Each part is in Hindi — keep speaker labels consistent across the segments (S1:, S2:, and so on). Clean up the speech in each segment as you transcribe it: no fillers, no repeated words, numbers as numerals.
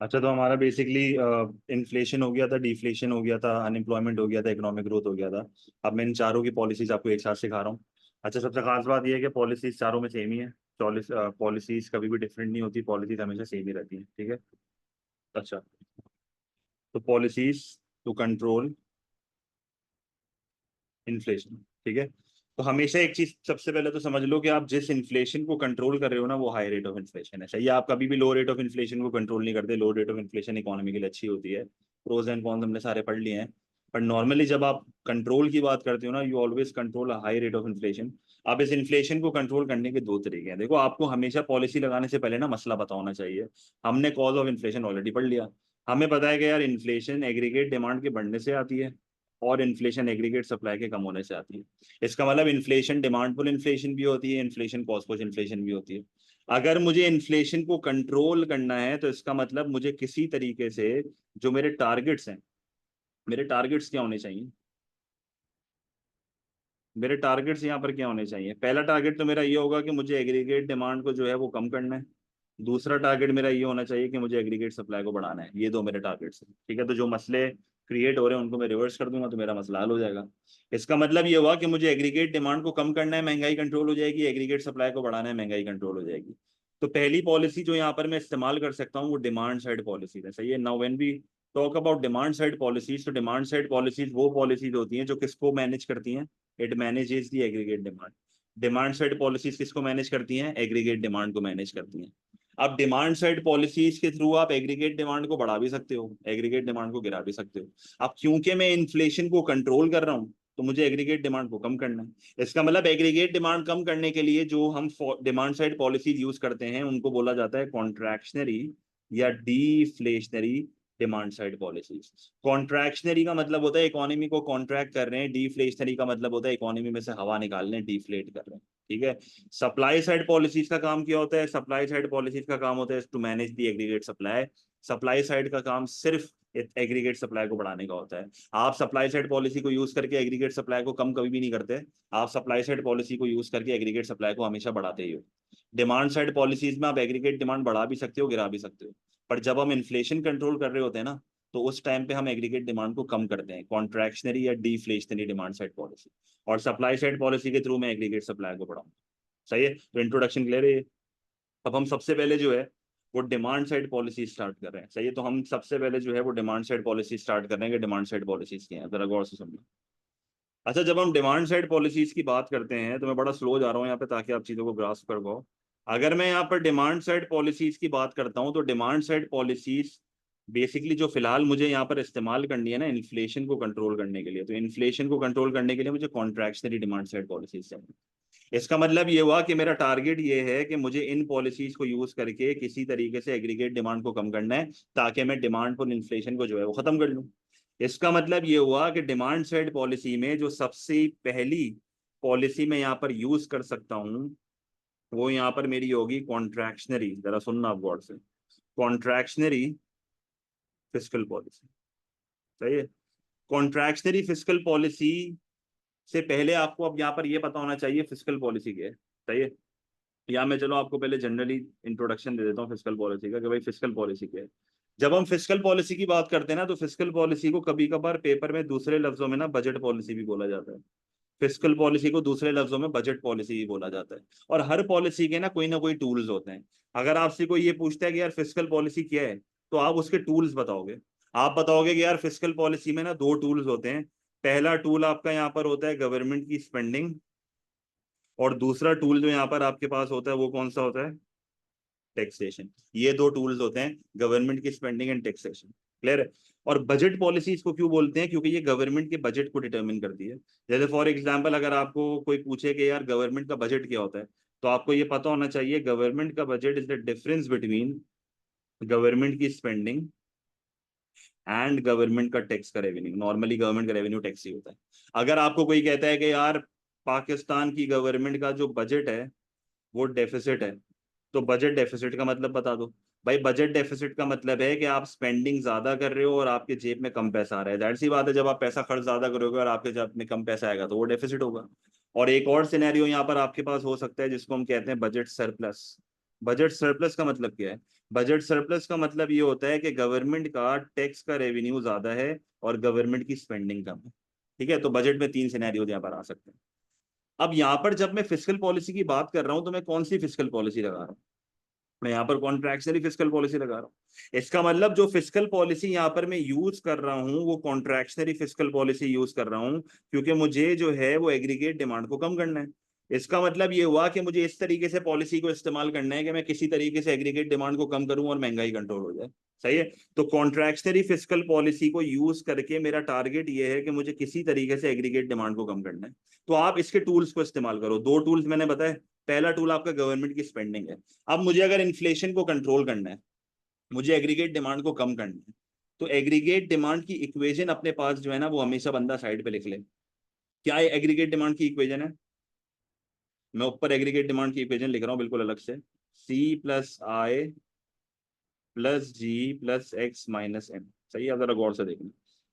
S1: अच्छा, तो हमारा बेसिकली इन्फ्लेशन हो गया था, डिफ्लेशन हो गया था, अनएम्प्लॉयमेंट हो गया था, इकोनॉमिक ग्रोथ हो गया था। अब मैं इन चारों की पॉलिसीज आपको एक साथ सिखा रहा हूँ। अच्छा, सबसे खास बात यह है कि पॉलिसीज चारों में सेम ही है। पॉलिसीज कभी भी डिफरेंट नहीं होती, पॉलिसीज हमेशा सेम ही रहती है, ठीक है। अच्छा, तो पॉलिसीज टू कंट्रोल इन्फ्लेशन, ठीक है। तो हमेशा एक चीज सबसे पहले तो समझ लो कि आप जिस इन्फ्लेशन को कंट्रोल कर रहे हो ना, वो हाई रेट ऑफ इन्फ्लेशन है, सही है। आप कभी भी लो रेट ऑफ इन्फ्लेशन को कंट्रोल नहीं करते। लो रेट ऑफ इन्फ्लेशन इकोनॉमी के लिए अच्छी होती है। प्रोज एंड कॉन्स हमने सारे पढ़ लिए हैं। पर नॉर्मली जब आप कंट्रोल की बात करते हो ना, you always control high rate of inflation. अब इस इन्फ्लेशन को कंट्रोल करने के दो तरीके हैं। देखो, आपको हमेशा पॉलिसी लगाने से पहले ना मसला पता होना चाहिए। हमने कॉज ऑफ इन्फ्लेशन ऑलरेडी पढ़ लिया। हमें पता है कि यार इन्फ्लेशन एग्रीगेट डिमांड के बढ़ने से आती है, और इन्फ्लेशन एग्रीगेट सप्लाई के कम होने से आती है। इसका मतलब इन्फ्लेशन डिमांड पुल इन्फ्लेशन भी होती है, इन्फ्लेशन कॉस्ट पुश इन्फ्लेशन भी होती है। अगर मुझे इन्फ्लेशन को कंट्रोल करना है तो इसका मतलब मुझे किसी तरीके से जो मेरे टारगेट्स हैं, मेरे टारगेट्स क्या होने चाहिए? मेरे टारगेट्स यहाँ पर क्या होने चाहिए? पहला टारगेट तो मेरा ये होगा कि मुझे एग्रीगेट डिमांड को जो है वो कम करना है। दूसरा टारगेट मेरा ये होना चाहिए कि मुझे एग्रीगेट सप्लाई को बढ़ाना है। ये दो मेरे टारगेट्स हैं, ठीक है। तो जो मसले क्रिएट हो रहे हैं उनको मैं रिवर्स कर दूंगा तो मेरा मसला हल हो जाएगा। इसका मतलब ये हुआ कि मुझे एग्रीगेट डिमांड को कम करना है, महंगाई कंट्रोल हो जाएगी। एग्रीगेट सप्लाई को बढ़ाना है, महंगाई कंट्रोल हो जाएगी। तो पहली पॉलिसी जो यहाँ पर मैं इस्तेमाल कर सकता हूँ वो डिमांड साइड पॉलिसी है, सही है। Now when we talk about demand side policies, तो डिमांड साइड पॉलिसीज वो पॉलिसीज होती हैं जो किसको मैनेज करती हैं? It manages the aggregate demand. Demand side policies किसको मैनेज करती हैं? एग्रीगेट डिमांड को मैनेज करती हैं। अब डिमांड साइड पॉलिसीज के थ्रू आप एग्रीगेट डिमांड को बढ़ा भी सकते हो, एग्रीगेट डिमांड को गिरा भी सकते हो। अब क्योंकि मैं इन्फ्लेशन को कंट्रोल कर रहा हूं, तो मुझे एग्रीगेट डिमांड को कम करना है। इसका मतलब एग्रीगेट डिमांड कम करने के लिए जो हम डिमांड साइड पॉलिसीज यूज करते हैं उनको बोला जाता है कॉन्ट्रैक्शनरी या डीफ्लेशनरी डिमांड साइड पॉलिसीज। कॉन्ट्रैक्शनरी का मतलब होता है इकोनॉमी को कॉन्ट्रैक्ट कर रहे हैं, डीफ्लेशनरी का मतलब होता है इकोनॉमी में से हवा निकाल रहे हैं, डिफ्लेट कर रहे हैं, ठीक है। सप्लाई साइड पॉलिसीज का काम क्या होता है? सप्लाई साइड पॉलिसीज का काम होता है to manage the aggregate supply. Supply side का काम सिर्फ एग्रीगेट सप्लाई को बढ़ाने का होता है। आप सप्लाई साइड पॉलिसी को यूज करके एग्रीगेट सप्लाई को कम कभी भी नहीं करते। आप सप्लाई साइड पॉलिसी को यूज करके एग्रीगेट सप्लाई को हमेशा बढ़ाते ही हो। डिमांड साइड पॉलिसीज में आप एग्रीगेट डिमांड बढ़ा भी सकते हो, गिरा भी सकते हो। पर जब हम इन्फ्लेशन कंट्रोल कर रहे होते हैं ना, तो उस टाइम पे हम एग्रीगेट डिमांड को कम करते हैं, कॉन्ट्रैक्शनरी या डिफ्लेशनरी डिमांड साइड पॉलिसी। और सप्लाई साइड पॉलिसी के थ्रू मैं एग्रीगेट सप्लाई को बढ़ाऊँ, सही है। तो इंट्रोडक्शन क्लियर है। अब हम सबसे पहले जो है वो डिमांड साइड पॉलिसी स्टार्ट कर रहे हैं, सही है। तो हम सबसे पहले जो है वो डिमांड साइड पॉलिसी स्टार्ट कर रहे हैं कि डिमांड साइड पॉलिसीज क्या है, जरा गौर से समझो। अच्छा, जब हम डिमांड साइड पॉलिसीज की बात करते हैं, तो मैं बड़ा स्लो जा रहा हूँ यहाँ पे ताकि आप चीजों को ग्रास्प कर पाओ। अगर मैं यहाँ पर डिमांड साइड पॉलिसीज की बात करता हूँ, तो डिमांड साइड पॉलिसीज बेसिकली जो फिलहाल मुझे यहाँ पर इस्तेमाल करनी है ना इन्फ्लेशन को कंट्रोल करने के लिए, तो इन्फ्लेशन को कंट्रोल करने के लिए मुझे कॉन्ट्रैक्शनरी डिमांड साइड पॉलिसीज चाहिए। इसका मतलब ये हुआ कि मेरा टारगेट ये है कि मुझे इन पॉलिसीज को यूज करके किसी तरीके से एग्रीगेट डिमांड को कम करना है, ताकि मैं डिमांड पुल इन्फ्लेशन को जो है वो खत्म कर लूं। इसका मतलब ये हुआ कि डिमांड साइड पॉलिसी में जो सबसे पहली पॉलिसी मैं यहाँ पर यूज कर सकता हूँ वो यहाँ पर मेरी होगी कॉन्ट्रैक्शनरी। जरा सुनना आप गौर से, कॉन्ट्रैक्शनरी फिस्कल पॉलिसी, सही है। कॉन्ट्रैक्शनरी फिस्कल पॉलिसी से पहले आपको अब यहाँ पर ये पता होना चाहिए फिस्कल पॉलिसी क्या है, सही है। या मैं चलो आपको पहले जनरली इंट्रोडक्शन दे देता हूँ फिस्कल पॉलिसी का कि भाई फिस्कल पॉलिसी क्या है। जब हम फिस्कल पॉलिसी की बात करते हैं ना, तो फिस्कल पॉलिसी को कभी कभार पेपर में दूसरे लफ्जों में ना बजट पॉलिसी भी बोला जाता है। फिस्कल पॉलिसी को दूसरे लफ्जों में बजट पॉलिसी भी बोला जाता है। और हर पॉलिसी के ना कोई टूल्स होते हैं। अगर आपसे कोई ये पूछता है कि यार फिस्कल पॉलिसी क्या है, तो आप उसके टूल्स बताओगे। आप बताओगे कि यार फिस्कल पॉलिसी में ना दो टूल्स होते हैं। पहला टूल आपका यहाँ पर होता है गवर्नमेंट की स्पेंडिंग, और दूसरा टूल जो यहाँ पर आपके पास होता है वो कौन सा होता है? टैक्सेशन। ये दो टूल्स होते हैं, गवर्नमेंट की स्पेंडिंग एंड टैक्सेशन, क्लियर है। और बजट पॉलिसी इसको क्यों बोलते हैं? क्योंकि ये गवर्नमेंट के बजट को डिटरमिन करती है। जैसे फॉर एग्जांपल अगर आपको कोई पूछे कि यार गवर्नमेंट का बजट क्या होता है, तो आपको ये पता होना चाहिए गवर्नमेंट का budget is the difference between government की स्पेंडिंग एंड गवर्नमेंट का टैक्स का रेवेन्यू। नॉर्मली गवर्नमेंट का रेवेन्यू टैक्स ही होता है। अगर आपको कोई कहता है कि यार पाकिस्तान की गवर्नमेंट का जो बजट है वो डेफिसिट है, तो बजट डेफिसिट का मतलब बता दो। भाई बजट डेफिसिट का मतलब है कि आप स्पेंडिंग ज्यादा कर रहे हो और आपके जेब में कम पैसा आ रहा है। जाहिर सी बात है, जब आप पैसा खर्च ज्यादा करोगे और आपके जेब में कम पैसा आएगा तो वो डेफिसिट होगा। और एक और सिनेरियो यहाँ पर आपके पास हो सकता है जिसको हम कहते हैं बजट सरप्लस। बजट सरप्लस का मतलब क्या है? बजट सरप्लस का मतलब ये होता है कि गवर्नमेंट का टैक्स का रेवेन्यू ज्यादा है और गवर्नमेंट की स्पेंडिंग कम है। ठीक है, तो बजट में तीन सिनेरियो यहाँ पर आ सकते हैं। अब यहाँ पर जब मैं फिस्कल पॉलिसी की बात कर रहा हूं तो मैं कौन सी फिस्कल पॉलिसी लगा रहा हूँ? मैं यहाँ पर कॉन्ट्रैक्शनरी फिस्कल पॉलिसी लगा रहा हूँ। इसका मतलब जो फिस्कल पॉलिसी यहाँ पर मैं यूज कर रहा हूँ वो कॉन्ट्रैक्शनरी फिस्कल पॉलिसी यूज कर रहा हूँ, क्योंकि मुझे जो है वो एग्रीगेट डिमांड को कम करना है। इसका मतलब ये हुआ कि मुझे इस तरीके से पॉलिसी को इस्तेमाल करना है कि मैं किसी तरीके से एग्रीगेट डिमांड को कम करूं और महंगाई कंट्रोल हो जाए। सही है। तो कॉन्ट्रैक्शनरी फिस्कल पॉलिसी को यूज करके मेरा टारगेट ये है कि मुझे किसी तरीके से एग्रीगेट डिमांड को कम करना है। तो आप इसके टूल्स को इस्तेमाल करो। दो टूल्स मैंने बताए। पहला टूल आपका गवर्नमेंट की स्पेंडिंग है। अब मुझे अगर इन्फ्लेशन को कंट्रोल करना है, मुझे एग्रीगेट डिमांड को कम करना है, तो एग्रीगेट डिमांड की इक्वेशन अपने पास जो है ना वो हमेशा बंदा साइड पे लिख ले। क्या एग्रीगेट डिमांड की इक्वेशन है? मैं ऊपर एग्रीगेट डिमांड की इक्वेशन लिख रहा हूँ बिल्कुल अलग से। C+I+G+X-M। सही है, जरा गौर से देखना।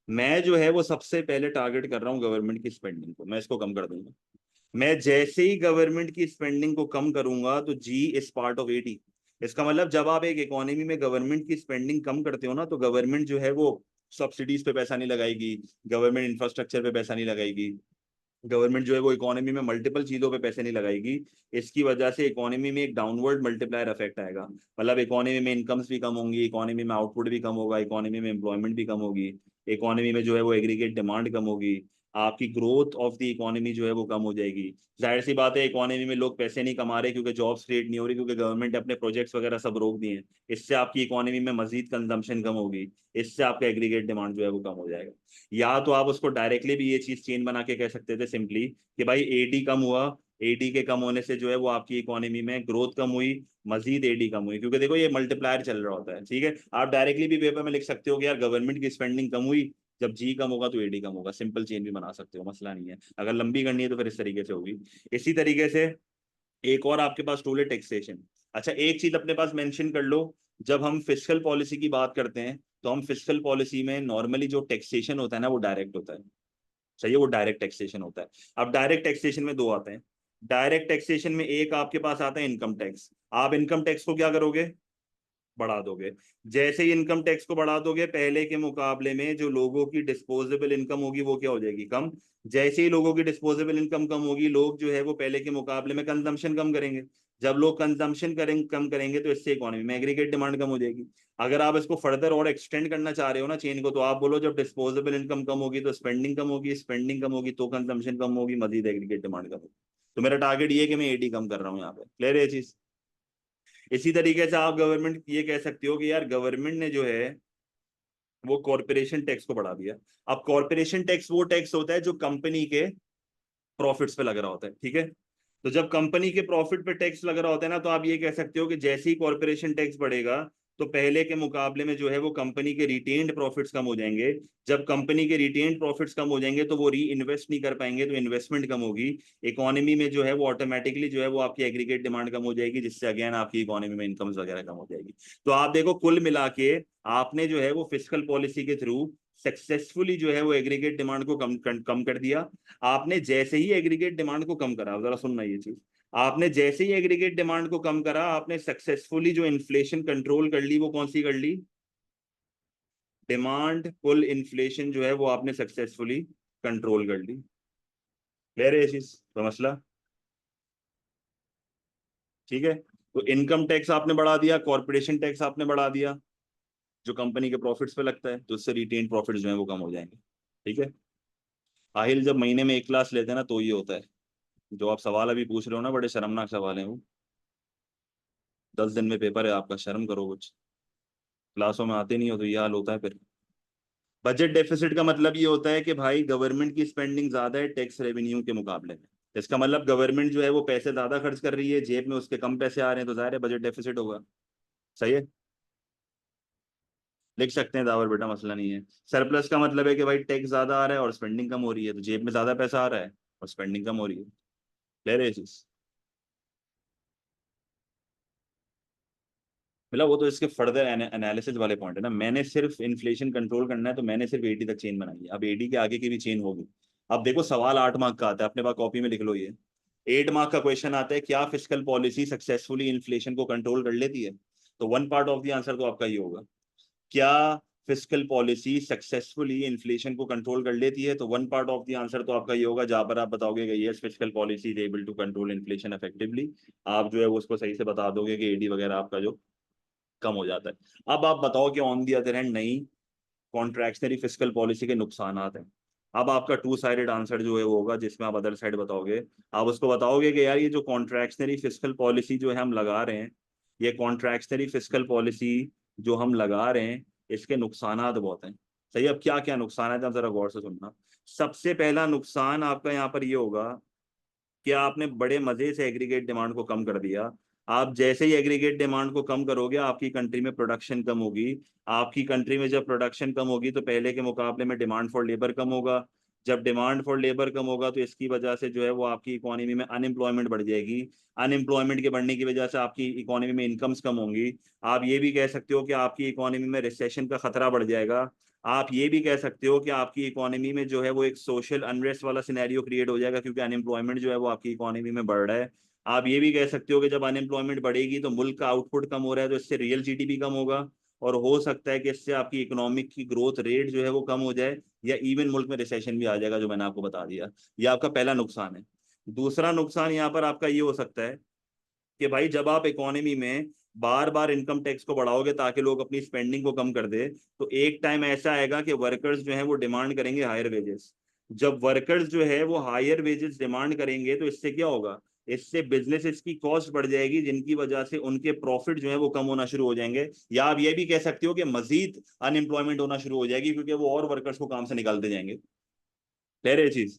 S1: मैं जो है वो सबसे पहले टारगेट कर रहा हूँ गवर्नमेंट की स्पेंडिंग को, मैं इसको कम कर दूंगा। मैं जैसे ही गवर्नमेंट की स्पेंडिंग को कम करूंगा तो जी इज पार्ट ऑफ 80। इसका मतलब जब आप एक इकोनॉमी में गवर्नमेंट की स्पेंडिंग कम करते हो ना, तो गवर्नमेंट जो है वो सब्सिडीज पे पैसा नहीं लगाएगी, गवर्नमेंट इंफ्रास्ट्रक्चर पे पैसा नहीं लगाएगी, गवर्नमेंट जो है वो इकोनॉमी में मल्टीपल चीजों पे पैसे नहीं लगाएगी। इसकी वजह से इकोनॉमी में एक डाउनवर्ड मल्टीप्लायर इफेक्ट आएगा। मतलब इकोनॉमी में इनकम्स भी कम होंगी, इकोनॉमी में आउटपुट भी कम होगा, इकोनॉमी में एम्प्लॉयमेंट भी कम होगी, इकोनॉमी में जो है वो एग्रीगेट डिमांड कम होगी, आपकी ग्रोथ ऑफ द इकोनॉमी जो है वो कम हो जाएगी। जाहिर सी बात है इकोनॉमी में लोग पैसे नहीं कमा रहे क्योंकि जॉब्स क्रिएट नहीं हो रही, क्योंकि गवर्नमेंट ने अपने प्रोजेक्ट्स वगैरह सब रोक दिए हैं। इससे आपकी इकोनॉमी में मजीद कंजम्पशन कम होगी, इससे आपका एग्रीगेट डिमांड जो है वो कम हो जाएगा। या तो आप उसको डायरेक्टली भी ये चीज चेन बना के कह सकते थे सिंपली कि भाई एडी कम हुआ, एडी के कम होने से जो है वो आपकी इकोनॉमी में ग्रोथ कम हुई, मजीद एडी कम हुई, क्योंकि देखो ये मल्टीप्लायर चल रहा होता है। ठीक है, आप डायरेक्टली भी पेपर में लिख सकते हो कि यार गवर्नमेंट की स्पेंडिंग कम हुई, जब जी कम होगा तो एडी कम होगा। सिंपल चेन भी बना सकते हो, मसला नहीं है। अगर लंबी करनी है तो फिर इस तरीके से होगी। इसी तरीके से एक और आपके पास टूल है टैक्सेशन। अच्छा, एक चीज अपने पास मेंशन कर लो। जब हम फिस्कल पॉलिसी की बात करते हैं तो हम फिस्कल पॉलिसी में नॉर्मली जो टैक्सेशन होता है ना वो डायरेक्ट होता है। सही है, वो डायरेक्ट टैक्सेशन होता है। अब डायरेक्ट टैक्सेशन में दो आते हैं। डायरेक्ट टैक्सेशन में एक आपके पास आता है इनकम टैक्स। आप इनकम टैक्स को क्या करोगे? बढ़ा दोगे। जैसे ही इनकम टैक्स को बढ़ा दोगे, पहले के मुकाबले में जो लोगों की डिस्पोजेबल इनकम होगी वो क्या हो जाएगी? कम। जैसे ही लोगों की डिस्पोजेबल इनकम कम होगी, लोग जो है वो पहले के मुकाबले में कंजम्पशन कम करेंगे। जब लोग कंजम्पशन करेंगे, कम करेंगे, तो इससे इकोनॉमी में एग्रीगेट डिमांड कम हो जाएगी। अगर आप इसको फर्दर और एक्सटेंड करना चाह रहे हो ना चेन को, तो आप बोलो जब डिस्पोजेबल इनकम कम होगी तो स्पेंडिंग कम होगी, स्पेंडिंग कम होगी तो कंजम्पशन कम होगी, मजीद एग्रीगेट डिमांड कम होगी। तो मेरा टारगेट ये है कि मैं एडी कम कर रहा हूँ यहाँ पे। क्लियर है ये चीज? इसी तरीके से आप गवर्नमेंट ये कह सकते हो कि यार गवर्नमेंट ने जो है वो कॉरपोरेशन टैक्स को बढ़ा दिया। अब कॉरपोरेशन टैक्स वो टैक्स होता है जो कंपनी के प्रॉफिट्स पे लग रहा होता है। ठीक है, तो जब कंपनी के प्रॉफिट पे टैक्स लग रहा होता है ना, तो आप ये कह सकते हो कि जैसे ही कॉरपोरेशन टैक्स बढ़ेगा तो पहले के मुकाबले में जो है वो कंपनी के रिटेन्ड प्रॉफिट्स कम हो जाएंगे। जब कंपनी के रिटेन्ड प्रॉफिट्स कम हो जाएंगे तो वो री इन्वेस्ट नहीं कर पाएंगे, तो इन्वेस्टमेंट कम होगी। इकोनॉमी में जो है वो ऑटोमेटिकली जो है वो आपकी एग्रीगेट डिमांड कम हो जाएगी, जिससे अगेन आपकी इकोनॉमी में इनकम्स वगैरह कम हो जाएगी। तो आप देखो कुल मिला के आपने जो है वो फिस्कल पॉलिसी के थ्रू सक्सेसफुली जो है वो एग्रीगेट डिमांड को कम कर दिया। आपने जैसे ही एग्रीगेट डिमांड को कम करा, जरा सुनना ये चीज, आपने जैसे ही एग्रीगेट डिमांड को कम करा, आपने सक्सेसफुली जो इन्फ्लेशन कंट्रोल कर ली, वो कौन सी कर ली? डिमांड पुल इन्फ्लेशन जो है वो आपने सक्सेसफुली कंट्रोल कर ली। क्लियर है ये चीज? तो मसला ठीक है। तो इनकम टैक्स आपने बढ़ा दिया, कॉर्पोरेशन टैक्स आपने बढ़ा दिया, जो कंपनी के प्रॉफिट्स पे लगता है, तो उससे रिटेन प्रॉफिट्स जो है वो कम हो जाएंगे। ठीक है। आहिल जब महीने में एक क्लास लेते हैं ना तो ये होता है। जो आप सवाल अभी पूछ रहे हो ना, बड़े शर्मनाक सवाल हैं वो। 10 दिन में पेपर है आपका, शर्म करो कुछ। क्लासों में आते नहीं हो तो ये हाल होता है फिर। बजट डेफिसिट का मतलब ये होता है कि भाई गवर्नमेंट की स्पेंडिंग ज्यादा है टैक्स रेवेन्यू के मुकाबले में। इसका मतलब गवर्नमेंट जो है वो पैसे ज्यादा खर्च कर रही है, जेब में उसके कम पैसे आ रहे हैं, तो जाहिर है बजट डेफिसिट होगा। सही है, लिख सकते हैं दावर बेटा, मसला नहीं है। सरप्लस का मतलब है कि भाई टैक्स ज्यादा आ रहा है और स्पेंडिंग कम हो रही है, तो जेब में ज्यादा पैसा आ रहा है और स्पेंडिंग कम हो रही है। क्लियर है ये चीज? मतलब वो तो इसके फर्दर एनालिसिस वाले पॉइंट है ना। मैंने सिर्फ इन्फ्लेशन कंट्रोल करना है तो मैंने सिर्फ 80 तक चेन बनाई है, अब 80 के आगे की भी चेन होगी। अब देखो सवाल 8 मार्क का आता है, अपने पास कॉपी में लिख लो ये। 8 मार्क का क्वेश्चन आता है, क्या फिस्कल पॉलिसी सक्सेसफुली इन्फ्लेशन को कंट्रोल कर लेती है? तो one part of the answer तो आपका ये होगा, क्या फिस्कल पॉलिसी सक्सेसफुली इन्फ्लेशन को कंट्रोल कर लेती है? तो one part of the answer तो आपका ये होगा, जहां पर आप बताओगे कि yes fiscal policy is able to control inflation effectively. आप जो है वो उसको सही से बता दोगे कि एडी वगैरह आपका जो कम हो जाता है। अब आप बताओ कि ऑन दी अदर हैंड नहीं, कॉन्ट्रैक्शनरी फिस्कल पॉलिसी के नुकसानात हैं। अब आपका टू साइडेड आंसर जो है वो होगा, जिसमें आप अदर साइड बताओगे। आप उसको बताओगे कि यार ये जो कॉन्ट्रैक्शनरी फिस्कल पॉलिसी जो है हम लगा रहे हैं, ये कॉन्ट्रैक्शनरी फिस्कल पॉलिसी जो हम लगा रहे हैं, इसके नुकसानात बहुत हैं। सही, अब क्या क्या नुकसान है, आप जरा गौर से सुनना। सबसे पहला नुकसान आपका यहाँ पर ये होगा कि आपने बड़े मजे से एग्रीगेट डिमांड को कम कर दिया। आप जैसे ही एग्रीगेट डिमांड को कम करोगे, आपकी कंट्री में प्रोडक्शन कम होगी। आपकी कंट्री में जब प्रोडक्शन कम होगी तो पहले के मुकाबले में डिमांड फॉर लेबर कम होगा। जब डिमांड फॉर लेबर कम होगा तो इसकी वजह से जो है वो आपकी इकोनॉमी में अनएम्प्लॉयमेंट बढ़ जाएगी। अनएम्प्लॉयमेंट के बढ़ने की वजह से आपकी इकोनॉमी में इनकम्स कम होंगी। आप ये भी कह सकते हो कि आपकी इकोनॉमी में रिसेशन का खतरा बढ़ जाएगा। आप ये भी कह सकते हो कि आपकी इकोनॉमी में जो है वो एक सोशल अनरेस्ट वाला सिनेरियो क्रिएट हो जाएगा, क्योंकि अनएम्प्लॉयमेंट जो है वो आपकी इकोनॉमी में बढ़ रहा है। आप ये भी कह सकते हो कि जब अनएम्प्लॉयमेंट बढ़ेगी तो मुल्क का आउटपुट कम हो रहा है, तो इससे रियल जीडीपी कम होगा, और हो सकता है कि इससे आपकी इकोनॉमिक की ग्रोथ रेट जो है वो कम हो जाए, या इवन मुल्क में रिसेशन भी आ जाएगा, जो मैंने आपको बता दिया। ये आपका पहला नुकसान है। दूसरा नुकसान यहाँ पर आपका ये हो सकता है कि भाई जब आप इकोनॉमी में बार बार इनकम टैक्स को बढ़ाओगे ताकि लोग अपनी स्पेंडिंग को कम कर दे, तो एक टाइम ऐसा आएगा कि वर्कर्स जो है वो डिमांड करेंगे हायर वेजेस। जब वर्कर्स जो है वो हायर वेजेस डिमांड करेंगे तो इससे क्या होगा? इससे बिजनेसेस की कॉस्ट बढ़ जाएगी, जिनकी वजह से उनके प्रॉफिट जो है वो कम होना शुरू हो जाएंगे। या आप ये भी कह सकते हो कि मजीद अनएम्प्लॉयमेंट होना शुरू हो जाएगी, क्योंकि वो और वर्कर्स को काम से निकालते जाएंगे। क्लियर है ये चीज?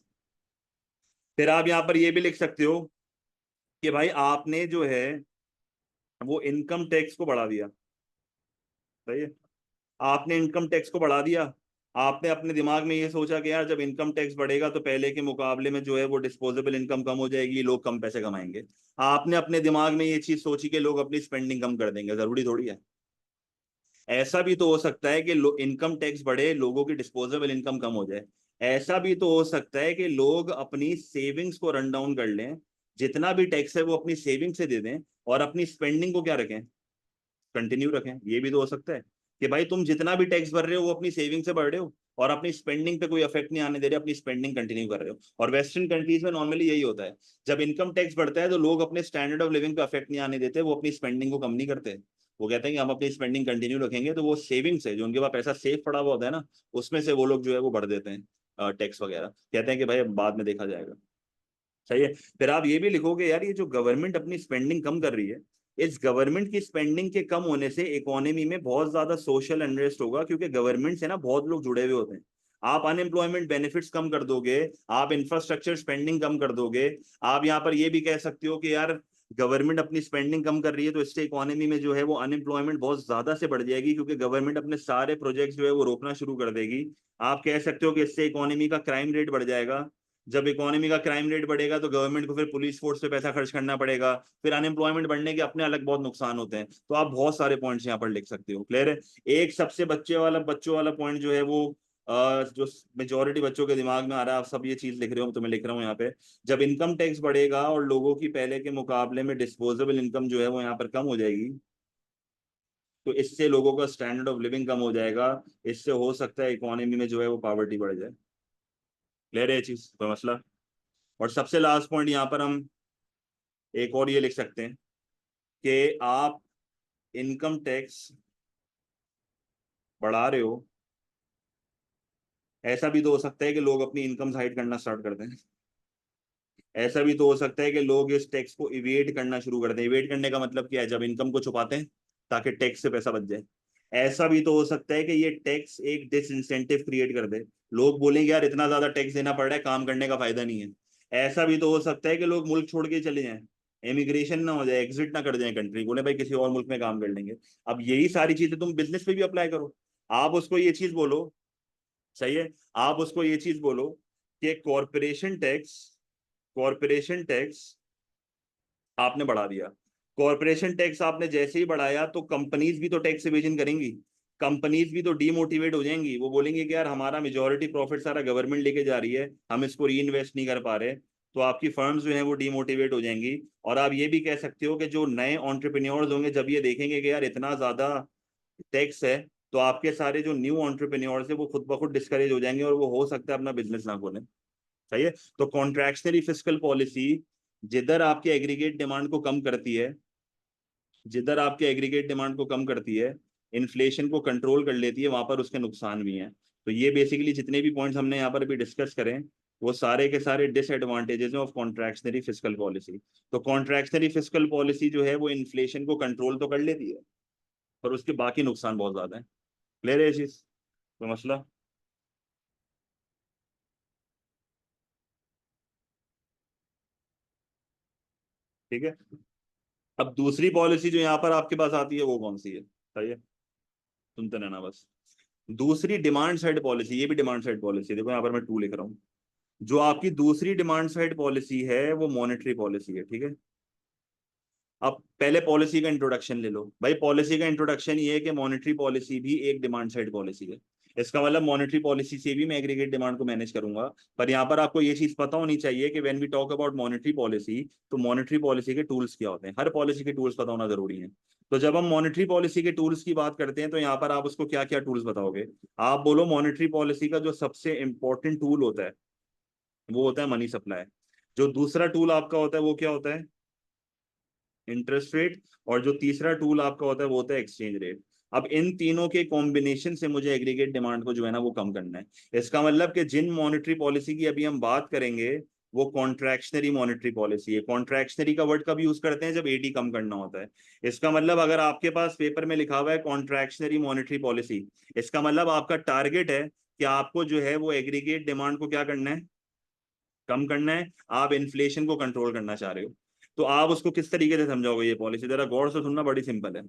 S1: फिर आप यहाँ पर ये भी लिख सकते हो कि भाई आपने जो है वो इनकम टैक्स को बढ़ा दिया। सही है, आपने इनकम टैक्स को बढ़ा दिया। आपने अपने दिमाग में ये सोचा कि यार जब इनकम टैक्स बढ़ेगा तो पहले के मुकाबले में जो है वो डिस्पोजेबल इनकम कम हो जाएगी, लोग कम पैसे कमाएंगे। आपने अपने दिमाग में ये चीज सोची कि लोग अपनी स्पेंडिंग कम कर देंगे, जरूरी थोड़ी है। ऐसा भी तो हो सकता है कि इनकम टैक्स बढ़े, लोगों की डिस्पोजेबल इनकम कम हो जाए। ऐसा भी तो हो सकता है कि लोग अपनी सेविंग्स को रन डाउन कर लें, जितना भी टैक्स है वो अपनी सेविंग से दे दें, और अपनी स्पेंडिंग को क्या रखें, कंटिन्यू रखें। ये भी तो हो सकता है कि भाई तुम जितना भी टैक्स भर रहे हो वो अपनी सेविंग से भर रहे हो, और अपनी स्पेंडिंग पे कोई इफेक्ट नहीं आने दे रहे, अपनी स्पेंडिंग कंटिन्यू कर रहे हो। और वेस्टर्न कंट्रीज में नॉर्मली यही होता है, जब इनकम टैक्स बढ़ता है तो लोग अपने स्टैंडर्ड ऑफ लिविंग पे इफेक्ट नहीं आने देते, वो अपनी स्पेंडिंग को कम नहीं करते। वो कहते हैं कि हम अपनी स्पेंडिंग कंटिन्यू रखेंगे, तो वो सेविंग से जो उनके पास पैसा सेफ पड़ा हुआ होता है ना, उसमें से वो लोग जो है वो भर देते हैं टैक्स वगैरह। कहते हैं कि भाई बाद में देखा जाएगा। सही है। फिर आप ये भी लिखोगे यार ये जो गवर्नमेंट अपनी स्पेंडिंग कम कर रही है, इस गवर्नमेंट की स्पेंडिंग के कम होने से इकोनॉमी में बहुत ज्यादा सोशल अनरेस्ट होगा, क्योंकि गवर्नमेंट से ना बहुत लोग जुड़े हुए होते हैं। आप अनएम्प्लॉयमेंट बेनिफिट्स कम कर दोगे, आप इंफ्रास्ट्रक्चर स्पेंडिंग कम कर दोगे। आप यहाँ पर ये भी कह सकते हो कि यार गवर्नमेंट अपनी स्पेंडिंग कम कर रही है तो इससे इकोनॉमी में जो है वो अनएम्प्लॉयमेंट बहुत ज्यादा से बढ़ जाएगी, क्योंकि गवर्नमेंट अपने सारे प्रोजेक्ट्स जो है वो रोकना शुरू कर देगी। आप कह सकते हो कि इससे इकोनॉमी का क्राइम रेट बढ़ जाएगा। जब इकोनॉमी का क्राइम रेट बढ़ेगा तो गवर्नमेंट को फिर पुलिस फोर्स पे पैसा खर्च करना पड़ेगा। फिर अनएम्प्लॉयमेंट बढ़ने के अपने अलग बहुत नुकसान होते हैं। तो आप बहुत सारे पॉइंट्स यहाँ पर लिख सकते हो। क्लियर है? एक सबसे बच्चों वाला पॉइंट जो है वो जो मेजोरिटी बच्चों के दिमाग में आ रहा है, आप सब ये चीज लिख रहे हो तो मैं लिख रहा हूँ यहाँ पे। जब इनकम टैक्स बढ़ेगा और लोगों की पहले के मुकाबले में डिस्पोजेबल इनकम जो है वो यहाँ पर कम हो जाएगी, तो इससे लोगों का स्टैंडर्ड ऑफ लिविंग कम हो जाएगा। इससे हो सकता है इकोनॉमी में जो है वो पॉवर्टी बढ़ जाए। क्लियर है ये चीज, कोई मसला? और सबसे लास्ट पॉइंट यहाँ पर हम एक और ये लिख सकते हैं कि आप इनकम टैक्स बढ़ा रहे हो, ऐसा भी तो हो सकता है कि लोग अपनी इनकम हाइड करना स्टार्ट कर दें। ऐसा भी तो हो सकता है कि लोग इस टैक्स को इवेट करना शुरू कर दें। इवेट करने का मतलब क्या है? जब इनकम को छुपाते हैं ताकि टैक्स से पैसा बच जाए। ऐसा भी तो हो सकता है कि ये टैक्स एक डिसइंसेंटिव क्रिएट कर दे, लोग बोलेंगे यार इतना ज्यादा टैक्स देना पड़ रहा है, काम करने का फायदा नहीं है। ऐसा भी तो हो सकता है कि लोग मुल्क छोड़ के चले जाएं, इमिग्रेशन ना हो जाए, एग्जिट ना कर जाए कंट्री, बोले भाई किसी और मुल्क में काम कर लेंगे। अब यही सारी चीजें तुम बिजनेस पे भी अप्लाई करो। आप उसको ये चीज बोलो, सही है, आप उसको ये चीज बोलो कि कॉरपोरेशन टैक्स आपने बढ़ा दिया। कॉरपोरेशन टैक्स आपने जैसे ही बढ़ाया तो कंपनीज भी तो टैक्स इवेजन करेंगी। कंपनीज भी तो डीमोटिवेट हो जाएंगी, वो बोलेंगे कि यार हमारा मेजोरिटी प्रॉफिट सारा गवर्नमेंट लेके जा रही है, हम इसको री इन्वेस्ट नहीं कर पा रहे। तो आपकी फर्म्स जो है वो डीमोटिवेट हो जाएंगी। और आप ये भी कह सकते हो कि जो नए एंटरप्रेन्योर्स होंगे जब ये देखेंगे कि यार इतना ज्यादा टैक्स है, तो आपके सारे जो न्यू एंटरप्रेन्योर्स है वो खुद ब खुद डिस्करेज हो जाएंगे और वो हो सकता है अपना बिजनेस ना खोलें। सही है। तो कॉन्ट्रैक्शनरी फिस्कल पॉलिसी जिधर आपके एग्रीगेट डिमांड को कम करती है, जिधर आपके एग्रीगेट डिमांड को कम करती है, इन्फ्लेशन को कंट्रोल कर लेती है, वहां पर उसके नुकसान भी हैं। तो ये बेसिकली जितने भी पॉइंट्स हमने यहाँ पर अभी डिस्कस करें वो सारे के सारे डिसएडवांटेजेस हैं ऑफ कॉन्ट्रैक्शनरी फिस्कल पॉलिसी। तो कॉन्ट्रैक्शनरी फिस्कल पॉलिसी जो है वो इन्फ्लेशन को कंट्रोल तो कर लेती है, पर उसके बाकी नुकसान बहुत ज्यादा है। क्लियर है ये चीज? कोई मसला? ठीक है। अब दूसरी पॉलिसी जो यहाँ पर आपके पास आती है वो कौन सी है? सही है, सुनते रहना बस। दूसरी डिमांड साइड पॉलिसी, ये भी डिमांड साइड पॉलिसी, देखो यहाँ पर मैं टू लिख रहा हूँ। जो आपकी दूसरी डिमांड साइड पॉलिसी है वो मॉनेटरी पॉलिसी है। ठीक है। अब पहले पॉलिसी का इंट्रोडक्शन ले लो भाई। पॉलिसी का इंट्रोडक्शन ये है कि मॉनेटरी पॉलिसी भी एक डिमांड साइड पॉलिसी है। इसका मतलब मॉनेटरी पॉलिसी से भी मैं एग्रीगेट डिमांड को मैनेज करूंगा। पर यहाँ पर आपको ये चीज पता होनी चाहिए कि when we talk about monetary policy, तो मॉनेटरी पॉलिसी के टूल्स क्या होते हैं, हर पॉलिसी के टूल्स पता होना जरूरी है। तो जब हम मॉनेटरी पॉलिसी के टूल्स की बात करते हैं तो यहाँ पर आप उसको क्या क्या टूल्स बताओगे? आप बोलो मॉनेटरी पॉलिसी का जो सबसे इंपॉर्टेंट टूल होता है वो होता है मनी सप्लाई। जो दूसरा टूल आपका होता है वो क्या होता है? Interest rate. और जो तीसरा टूल आपका होता है वो होता है एक्सचेंज रेट। अब इन तीनों के कॉम्बिनेशन से मुझे एग्रीगेट डिमांड को जो है ना वो कम करना है। इसका मतलब कि जिन मॉनेटरी पॉलिसी की अभी हम बात करेंगे वो कॉन्ट्रैक्शनरी मॉनेटरी पॉलिसी है। कॉन्ट्रैक्शनरी का वर्ड कब यूज करते हैं? जब एडी कम करना होता है। इसका मतलब अगर आपके पास पेपर में लिखा हुआ है कॉन्ट्रैक्शनरी मॉनेटरी पॉलिसी, इसका मतलब आपका टारगेट है कि आपको जो है वो एग्रीगेट डिमांड को क्या करना है? कम करना है। आप इन्फ्लेशन को कंट्रोल करना चाह रहे हो। तो आप उसको किस तरीके से समझाओगे ये पॉलिसी? जरा गौर से सुनना, बड़ी सिंपल है।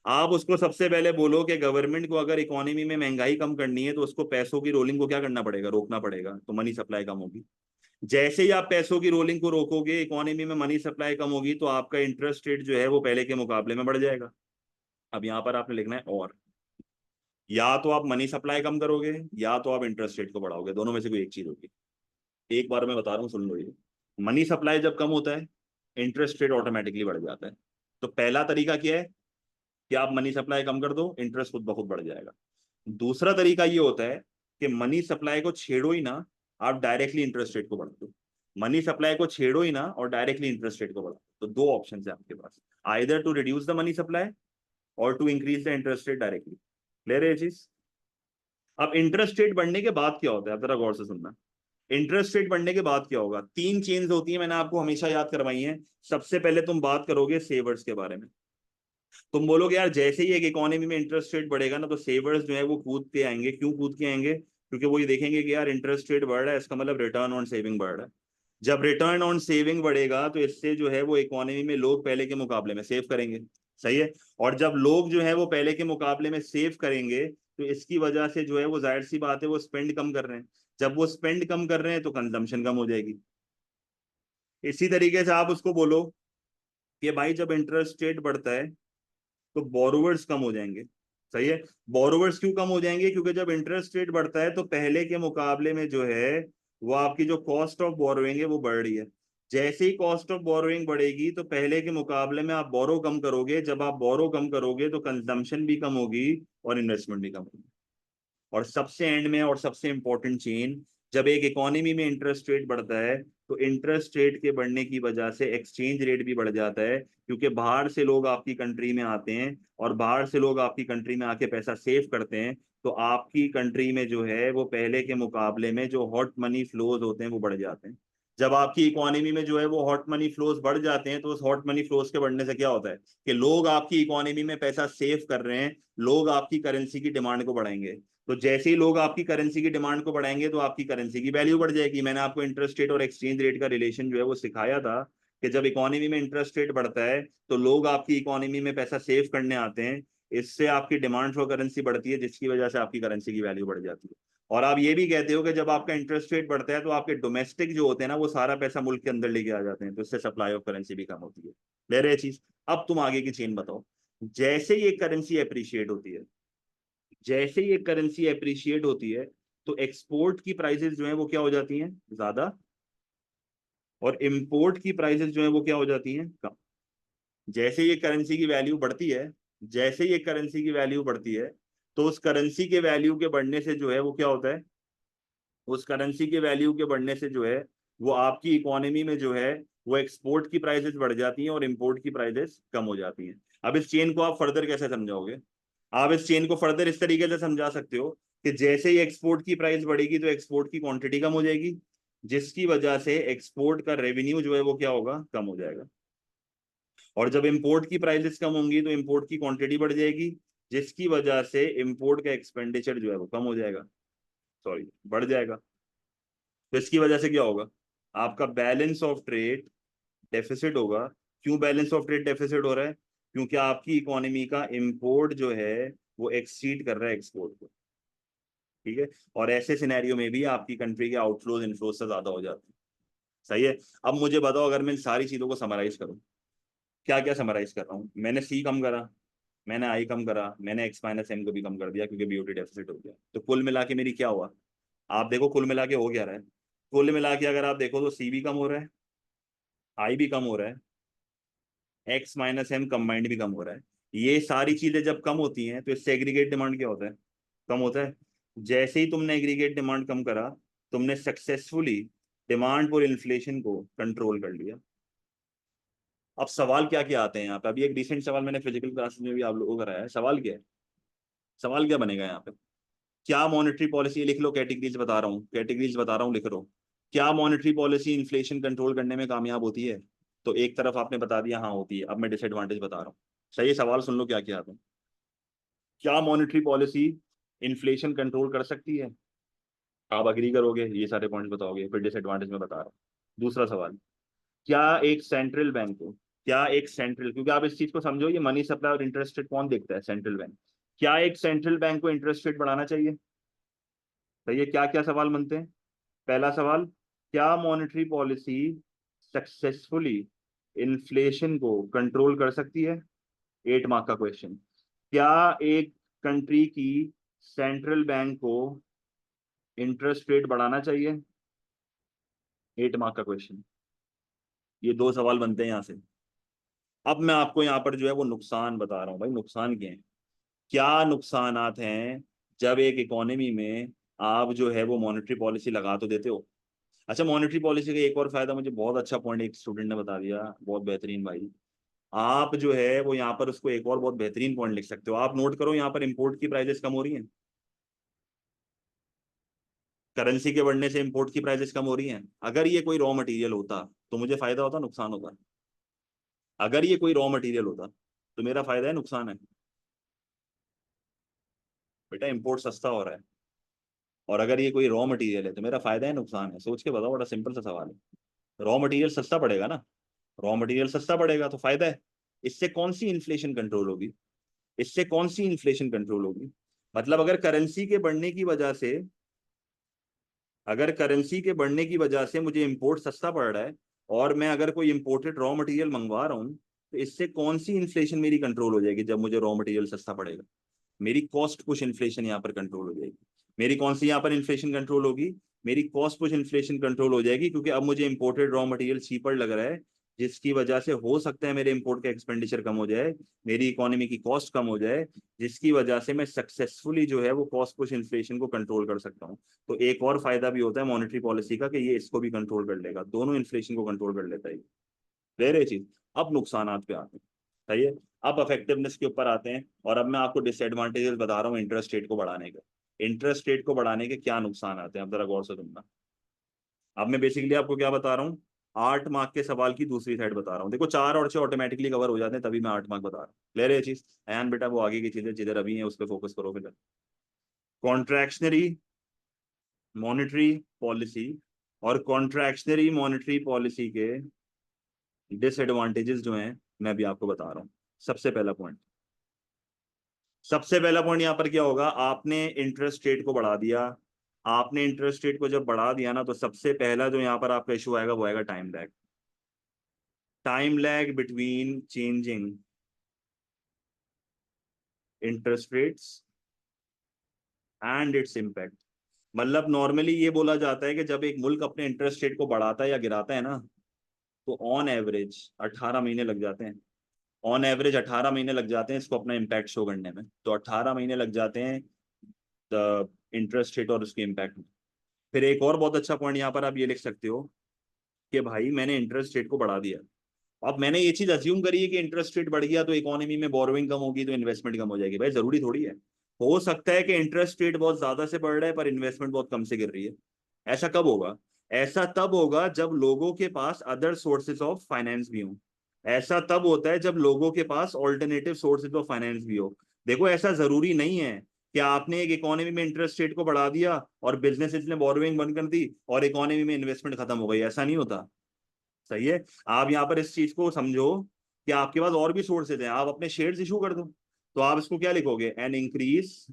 S1: आप उसको सबसे पहले बोलो कि गवर्नमेंट को अगर इकोनॉमी में महंगाई कम करनी है तो उसको पैसों की रोलिंग को क्या करना पड़ेगा? रोकना पड़ेगा, तो मनी सप्लाई कम होगी। जैसे ही आप पैसों की रोलिंग को रोकोगे, इकोनॉमी में मनी सप्लाई कम होगी, तो आपका इंटरेस्ट रेट जो है वो पहले के मुकाबले में बढ़ जाएगा। अब यहाँ पर आपने लिखना है और, या तो आप मनी सप्लाई कम करोगे या तो आप इंटरेस्ट रेट को बढ़ाओगे, दोनों में से कोई एक चीज होगी। एक बार मैं बता रहा हूँ, सुन लो ये। मनी सप्लाई जब कम होता है, इंटरेस्ट रेट ऑटोमेटिकली बढ़ जाता है। तो पहला तरीका क्या है कि आप मनी सप्लाई कम कर दो, इंटरेस्ट खुद ब खुद बढ़ जाएगा। दूसरा तरीका ये होता है कि मनी सप्लाई को छेड़ो ही ना, आप डायरेक्टली इंटरेस्ट रेट को बढ़ा दो। मनी सप्लाई को छेड़ो ही ना और डायरेक्टली इंटरेस्ट रेट को बढ़ा दो। तो दो ऑप्शन है आपके पास, either to reduce the money supply और to increase the interest rate directly. Clear है ये चीज? अब इंटरेस्ट रेट बढ़ने के बाद क्या होता है, आप जरा गौर से सुनना। इंटरेस्ट रेट बढ़ने के बाद क्या होगा? तीन चेंज होती है, मैंने आपको हमेशा याद करवाई है। सबसे पहले तुम बात करोगे सेवर्स के बारे में। तुम बोलोगे यार जैसे ही एक इकोनॉमी में इंटरेस्ट रेट बढ़ेगा ना तो सेवर्स जो है वो कूद के आएंगे। क्यों कूद के आएंगे? क्योंकि वो ये देखेंगे कि यार इंटरेस्ट रेट बढ़ रहा है, इसका मतलब रिटर्न ऑन सेविंग बढ़ रहा है। जब रिटर्न ऑन सेविंग बढ़ेगा तो इससे जो है वो इकोनॉमी में लोग पहले के मुकाबले में सेव करेंगे। सही है। और जब लोग जो है वो पहले के मुकाबले में सेव करेंगे तो इसकी वजह से जो है वो जाहिर सी बात है वो स्पेंड कम कर रहे हैं। जब वो स्पेंड कम कर रहे हैं तो कंजम्पशन कम हो जाएगी। इसी तरीके से आप उसको बोलो कि भाई जब इंटरेस्ट रेट बढ़ता है तो बोरोवर्स कम हो जाएंगे। सही है। बोरोवर्स क्यों कम हो जाएंगे? क्योंकि जब इंटरेस्ट रेट बढ़ता है तो पहले के मुकाबले में जो है वो आपकी जो कॉस्ट ऑफ बोरोइंग है वो बढ़ रही है। जैसे ही कॉस्ट ऑफ बोरोइंग बढ़ेगी तो पहले के मुकाबले में आप बोरो कम करोगे। जब आप बोरो कम करोगे तो कंजम्पशन भी कम होगी और इन्वेस्टमेंट भी कम होगी। और सबसे एंड में और सबसे इंपॉर्टेंट चेन, जब एक इकोनॉमी में इंटरेस्ट रेट बढ़ता है तो इंटरेस्ट रेट के बढ़ने की वजह से एक्सचेंज रेट भी बढ़ जाता है, क्योंकि बाहर से लोग आपकी कंट्री में आते हैं और बाहर से लोग आपकी कंट्री में आके पैसा सेव करते हैं। तो आपकी कंट्री में जो है वो पहले के मुकाबले में जो हॉट मनी फ्लोज होते हैं वो बढ़ जाते हैं। जब आपकी इकोनॉमी में जो है वो हॉट मनी फ्लोज बढ़ जाते हैं तो उस हॉट मनी फ्लोज के बढ़ने से क्या होता है कि लोग आपकी इकोनॉमी में पैसा सेव कर रहे हैं, लोग आपकी करेंसी की डिमांड को बढ़ाएंगे। तो जैसे ही लोग आपकी करेंसी की डिमांड को बढ़ाएंगे तो आपकी करेंसी की वैल्यू बढ़ जाएगी। मैंने आपको इंटरेस्ट रेट और एक्सचेंज रेट का रिलेशन जो है वो सिखाया था कि जब इकोनॉमी में इंटरेस्ट रेट बढ़ता है तो लोग आपकी इकोनॉमी में पैसा सेव करने आते हैं। इससे आपकी डिमांड फॉर करेंसी बढ़ती है जिसकी वजह से आपकी करेंसी की वैल्यू बढ़ जाती है। और आप ये भी कहते हो कि जब आपका इंटरेस्ट रेट बढ़ता है तो आपके डोमेस्टिक जो होते हैं ना वो सारा पैसा मुल्क के अंदर लेके आ जाते हैं, तो इससे सप्लाई ऑफ करेंसी भी कम होती है। ले रहे चीज। अब तुम आगे की चेन बताओ। जैसे ही एक करेंसी अप्रिशिएट होती है, जैसे ही एक करेंसी अप्रिशिएट होती है तो एक्सपोर्ट की प्राइसेस जो है वो क्या हो जाती हैं? ज्यादा और इम्पोर्ट की प्राइसेस जो है वो क्या हो जाती हैं, कम। जैसे ये करेंसी की वैल्यू बढ़ती है, जैसे ये करेंसी की वैल्यू बढ़ती है, तो उस करेंसी के वैल्यू के बढ़ने से जो है वो क्या होता है, उस करेंसी के वैल्यू के बढ़ने से जो है वो आपकी इकोनॉमी में जो है वो एक्सपोर्ट की प्राइसेस बढ़ जाती हैं और इंपोर्ट की प्राइसेस कम हो जाती हैं। अब इस चेन को आप फर्दर कैसे समझाओगे? आप इस चेन को फर्दर इस तरीके से समझा सकते हो कि जैसे ही एक्सपोर्ट की प्राइस बढ़ेगी तो एक्सपोर्ट की क्वांटिटी कम हो जाएगी, जिसकी वजह से एक्सपोर्ट का रेवेन्यू जो है वो क्या होगा, कम हो जाएगा। और जब इंपोर्ट की प्राइसेस कम होंगी तो इंपोर्ट की क्वांटिटी बढ़ जाएगी, जिसकी वजह से इंपोर्ट का एक्सपेंडिचर जो है वो कम हो जाएगा, सॉरी बढ़ जाएगा। तो इसकी वजह से क्या होगा, आपका बैलेंस ऑफ ट्रेड डेफिसिट होगा। क्यों बैलेंस ऑफ ट्रेड डेफिसिट हो रहा है? क्योंकि आपकी इकोनॉमी का इंपोर्ट जो है वो एक्सीड कर रहा है एक्सपोर्ट को। ठीक है, और ऐसे सिनेरियो में भी आपकी कंट्री के आउटफ्लोज इनफ्लोज से ज्यादा हो जाते हैं। सही है। अब मुझे बताओ, अगर मैं इन सारी चीजों को समराइज करूं, क्या क्या समराइज कर रहा हूँ, मैंने सी कम करा, मैंने आई कम करा, मैंने एक्स माइनस एम को भी कम कर दिया क्योंकि बीओटी डेफिसिट हो गया, तो कुल मिला के मेरी क्या हुआ? आप देखो कुल मिला के हो क्या रहा है। कुल मिला के अगर आप देखो तो सी भी कम हो रहा है, आई भी कम हो रहा है, एक्स माइनस एम कंबाइंड भी कम हो रहा है। ये सारी चीजें जब कम होती हैं तो इससे एग्रीगेट डिमांड क्या होता है, कम होता है। जैसे ही तुमने एग्रीगेट डिमांड कम करा, तुमने सक्सेसफुली डिमांड और इन्फ्लेशन को कंट्रोल कर लिया। अब सवाल क्या क्या आते हैं यहाँ पे, अभी एक रिसेंट सवाल मैंने फिजिकल क्लासेस में भी आप लोगों को कराया है। सवाल क्या है, सवाल क्या बनेगा यहाँ पे? क्या मॉनेटरी पॉलिसी, लिख लो कैटेगरीज बता रहा हूँ, कैटेगरीज बता रहा हूँ, लिख लो। क्या मॉनेटरी पॉलिसी इन्फ्लेशन कंट्रोल करने में कामयाब होती है? तो एक तरफ आपने बता दिया हाँ होती है, अब मैं डिसएडवांटेज बता रहा हूँ। सही सवाल सुन लो क्या क्या आता है। क्या मॉनेटरी पॉलिसी इन्फ्लेशन कंट्रोल कर सकती है? आप अग्री करोगे, ये सारे पॉइंट्स बताओगे, फिर डिसएडवांटेज में बता रहा हूँ। दूसरा सवाल, क्या एक सेंट्रल बैंक को, क्या एक सेंट्रल, क्योंकि आप इस चीज को समझो, ये मनी सप्लाई और इंटरेस्ट रेट कौन देखता है, सेंट्रल बैंक। क्या एक सेंट्रल बैंक को इंटरेस्ट रेट बढ़ाना चाहिए? तो ये क्या क्या सवाल बनते हैं। पहला सवाल, क्या मॉनेटरी पॉलिसी सक्सेसफुली इन्फ्लेशन को कंट्रोल कर सकती है? 8 मार्क का क्वेश्चन। क्या एक कंट्री की सेंट्रल बैंक को इंटरेस्ट रेट बढ़ाना चाहिए? 8 मार्क का क्वेश्चन। ये दो सवाल बनते हैं यहां से। अब मैं आपको यहाँ पर जो है वो नुकसान बता रहा हूँ भाई, नुकसान क्या है, क्या नुकसानात हैं जब एक इकोनॉमी में आप जो है वो मॉनेटरी पॉलिसी लगा तो देते हो। अच्छा, मॉनेटरी पॉलिसी का एक और फायदा, मुझे बहुत अच्छा पॉइंट एक स्टूडेंट ने बता दिया, बहुत बेहतरीन भाई। आप जो है वो यहाँ पर उसको एक और बहुत बेहतरीन पॉइंट लिख सकते हो, आप नोट करो, यहाँ पर इंपोर्ट की प्राइसेस कम हो रही हैं, करेंसी के बढ़ने से इंपोर्ट की प्राइसेस कम हो रही हैं। अगर ये कोई रॉ मटेरियल होता तो मुझे फायदा होता, नुकसान होता? अगर ये कोई रॉ मटेरियल होता तो मेरा फायदा है, नुकसान है? बेटा इंपोर्ट सस्ता हो रहा है, और अगर ये कोई रॉ मटेरियल है तो मेरा फायदा है, नुकसान है? सोच के बताओ, बड़ा सिंपल सा सवाल है। रॉ मटेरियल सस्ता पड़ेगा ना, रॉ मटेरियल सस्ता पड़ेगा तो फायदा है। इससे कौन सी इन्फ्लेशन कंट्रोल होगी, इससे कौन सी इन्फ्लेशन कंट्रोल होगी? मतलब अगर करेंसी के बढ़ने की वजह से, अगर करेंसी के बढ़ने की वजह से मुझे इंपोर्ट सस्ता पड़ रहा है, और मैं अगर कोई इंपोर्टेड रॉ मटेरियल मंगवा रहा हूँ, तो इससे कौन सी इन्फ्लेशन मेरी कंट्रोल हो जाएगी? जब मुझे रॉ मटेरियल सस्ता पड़ेगा, मेरी कॉस्ट पुश इन्फ्लेशन यहाँ पर कंट्रोल हो जाएगी। मेरी कौन सी यहाँ पर इन्फ्लेशन कंट्रोल होगी? मेरी कॉस्ट पुश इन्फ्लेशन कंट्रोल हो जाएगी, क्योंकि अब मुझे इंपोर्टेड रॉ मटेरियल चीपर लग रहा है, जिसकी वजह से हो सकता है मेरे इंपोर्ट का एक्सपेंडिचर कम हो जाए, मेरी इकोनॉमी की कॉस्ट कम हो जाए, जिसकी वजह से मैं सक्सेसफुली जो है वो कॉस्ट पुश इन्फ्लेशन को कंट्रोल कर सकता हूँ। तो एक और फायदा भी होता है मॉनेटरी पॉलिसी का, कि ये इसको भी कंट्रोल कर लेगा, दोनों इन्फ्लेशन को कंट्रोल कर लेता है। क्लियर है चीज? अब नुकसानात पे आते हैं। सही है। अब इफेक्टिवनेस के ऊपर आते हैं, और अब मैं आपको डिसएडवांटेजेस बता रहा हूँ इंटरेस्ट रेट को बढ़ाने का। इंटरेस्ट रेट को बढ़ाने के क्या नुकसान आते हैं, अब जरा गौर से सुनना। अब मैं बेसिकली आपको क्या बता रहा हूँ, 8 मार्क के सवाल की दूसरी साइड बता रहा हूँ। देखो 4 और 6 ऑटोमेटिकली कवर हो जाते हैं, तभी मैं 8 मार्क बता रहा हूँ। क्लियर है ये चीज? एन बेटा वो आगे की चीजें जिधर अभी है उस पर फोकस करो फिर। कॉन्ट्रैक्शनरी मॉनेटरी पॉलिसी और कॉन्ट्रैक्शनरी मॉनेटरी पॉलिसी के डिसएडवांटेजेस जो हैं मैं भी आपको बता रहा हूँ। सबसे पहला पॉइंट, सबसे पहला पॉइंट यहाँ पर क्या होगा, आपने इंटरेस्ट रेट को बढ़ा दिया। आपने इंटरेस्ट रेट को जब बढ़ा दिया ना, तो सबसे पहला जो यहाँ पर आपका इशू आएगा वो आएगा time lag. Time lag between changing interest rates and its impact. मतलब नॉर्मली ये बोला जाता है कि जब एक मुल्क अपने इंटरेस्ट रेट को बढ़ाता है या गिराता है ना, तो ऑन एवरेज 18 महीने लग जाते हैं। ऑन एवरेज 18 महीने लग जाते हैं इसको अपना इम्पैक्ट शो करने में। तो 18 महीने लग जाते हैं द इंटरेस्ट रेट और उसके इम्पैक्ट में। फिर एक और बहुत अच्छा पॉइंट यहाँ पर आप ये लिख सकते हो कि भाई मैंने इंटरेस्ट रेट को बढ़ा दिया। अब मैंने ये चीज अज्यूम करी है कि इंटरेस्ट रेट बढ़ गया तो इकोनॉमी में बोरोइंग कम होगी तो इन्वेस्टमेंट कम हो जाएगी। भाई जरूरी थोड़ी है। हो सकता है कि इंटरेस्ट रेट बहुत ज्यादा से बढ़ रहा है पर इन्वेस्टमेंट बहुत कम से गिर रही है। ऐसा कब होगा? ऐसा तब होगा जब लोगों के पास अदर सोर्सेज ऑफ फाइनेंस भी हो। ऐसा तब होता है जब लोगों के पास ऑल्टरनेटिव सोर्सेज ऑफ फाइनेंस भी हो। देखो ऐसा जरूरी नहीं है कि आपने एक इकोनॉमी में इंटरेस्ट रेट को बढ़ा दिया और बिजनेसेस ने बोरोइंग बंद कर दी और इकोनॉमी में इन्वेस्टमेंट खत्म हो गई। ऐसा नहीं होता। सही है। आप यहाँ पर इस चीज को समझो कि आपके पास और भी सोर्सेज हैं। आप अपने शेयर्स इशू कर दो। तो आप इसको क्या लिखोगे? An increase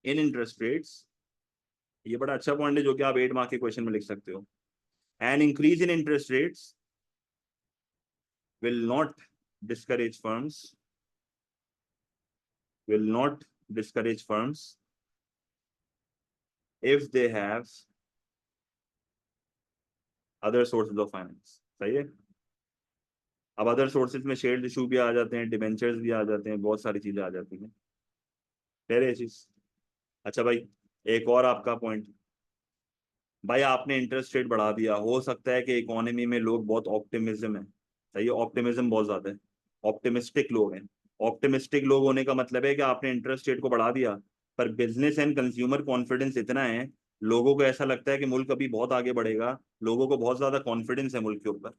S1: in interest rates. ये बड़ा अच्छा पॉइंट है जो कि आप 8 मार्क के क्वेश्चन में लिख सकते हो। An increase in interest rates will not discourage firms will not discourage firms if they have other sources of finance। सही है। अब अदर सोर्सेज में शेयर इशू भी आ जाते हैं, डिबेंचर्स भी आ जाते हैं, बहुत सारी चीजें आ जाती हैं। फिर ये चीज। अच्छा भाई, एक और आपका पॉइंट। भाई आपने इंटरेस्ट रेट बढ़ा दिया, हो सकता है कि इकोनॉमी में लोग बहुत ऑप्टिमिज्म है। सही है, ऑप्टिमिज्म बहुत ज्यादा है। ऑप्टिमिस्टिक लोग हैं। ऑप्टिमिस्टिक लोग होने का मतलब है कि आपने इंटरेस्ट रेट को बढ़ा दिया पर बिजनेस एंड कंज्यूमर कॉन्फिडेंस इतना है, लोगों को ऐसा लगता है कि मुल्क अभी बहुत आगे बढ़ेगा, लोगों को बहुत ज्यादा कॉन्फिडेंस है मुल्क के ऊपर।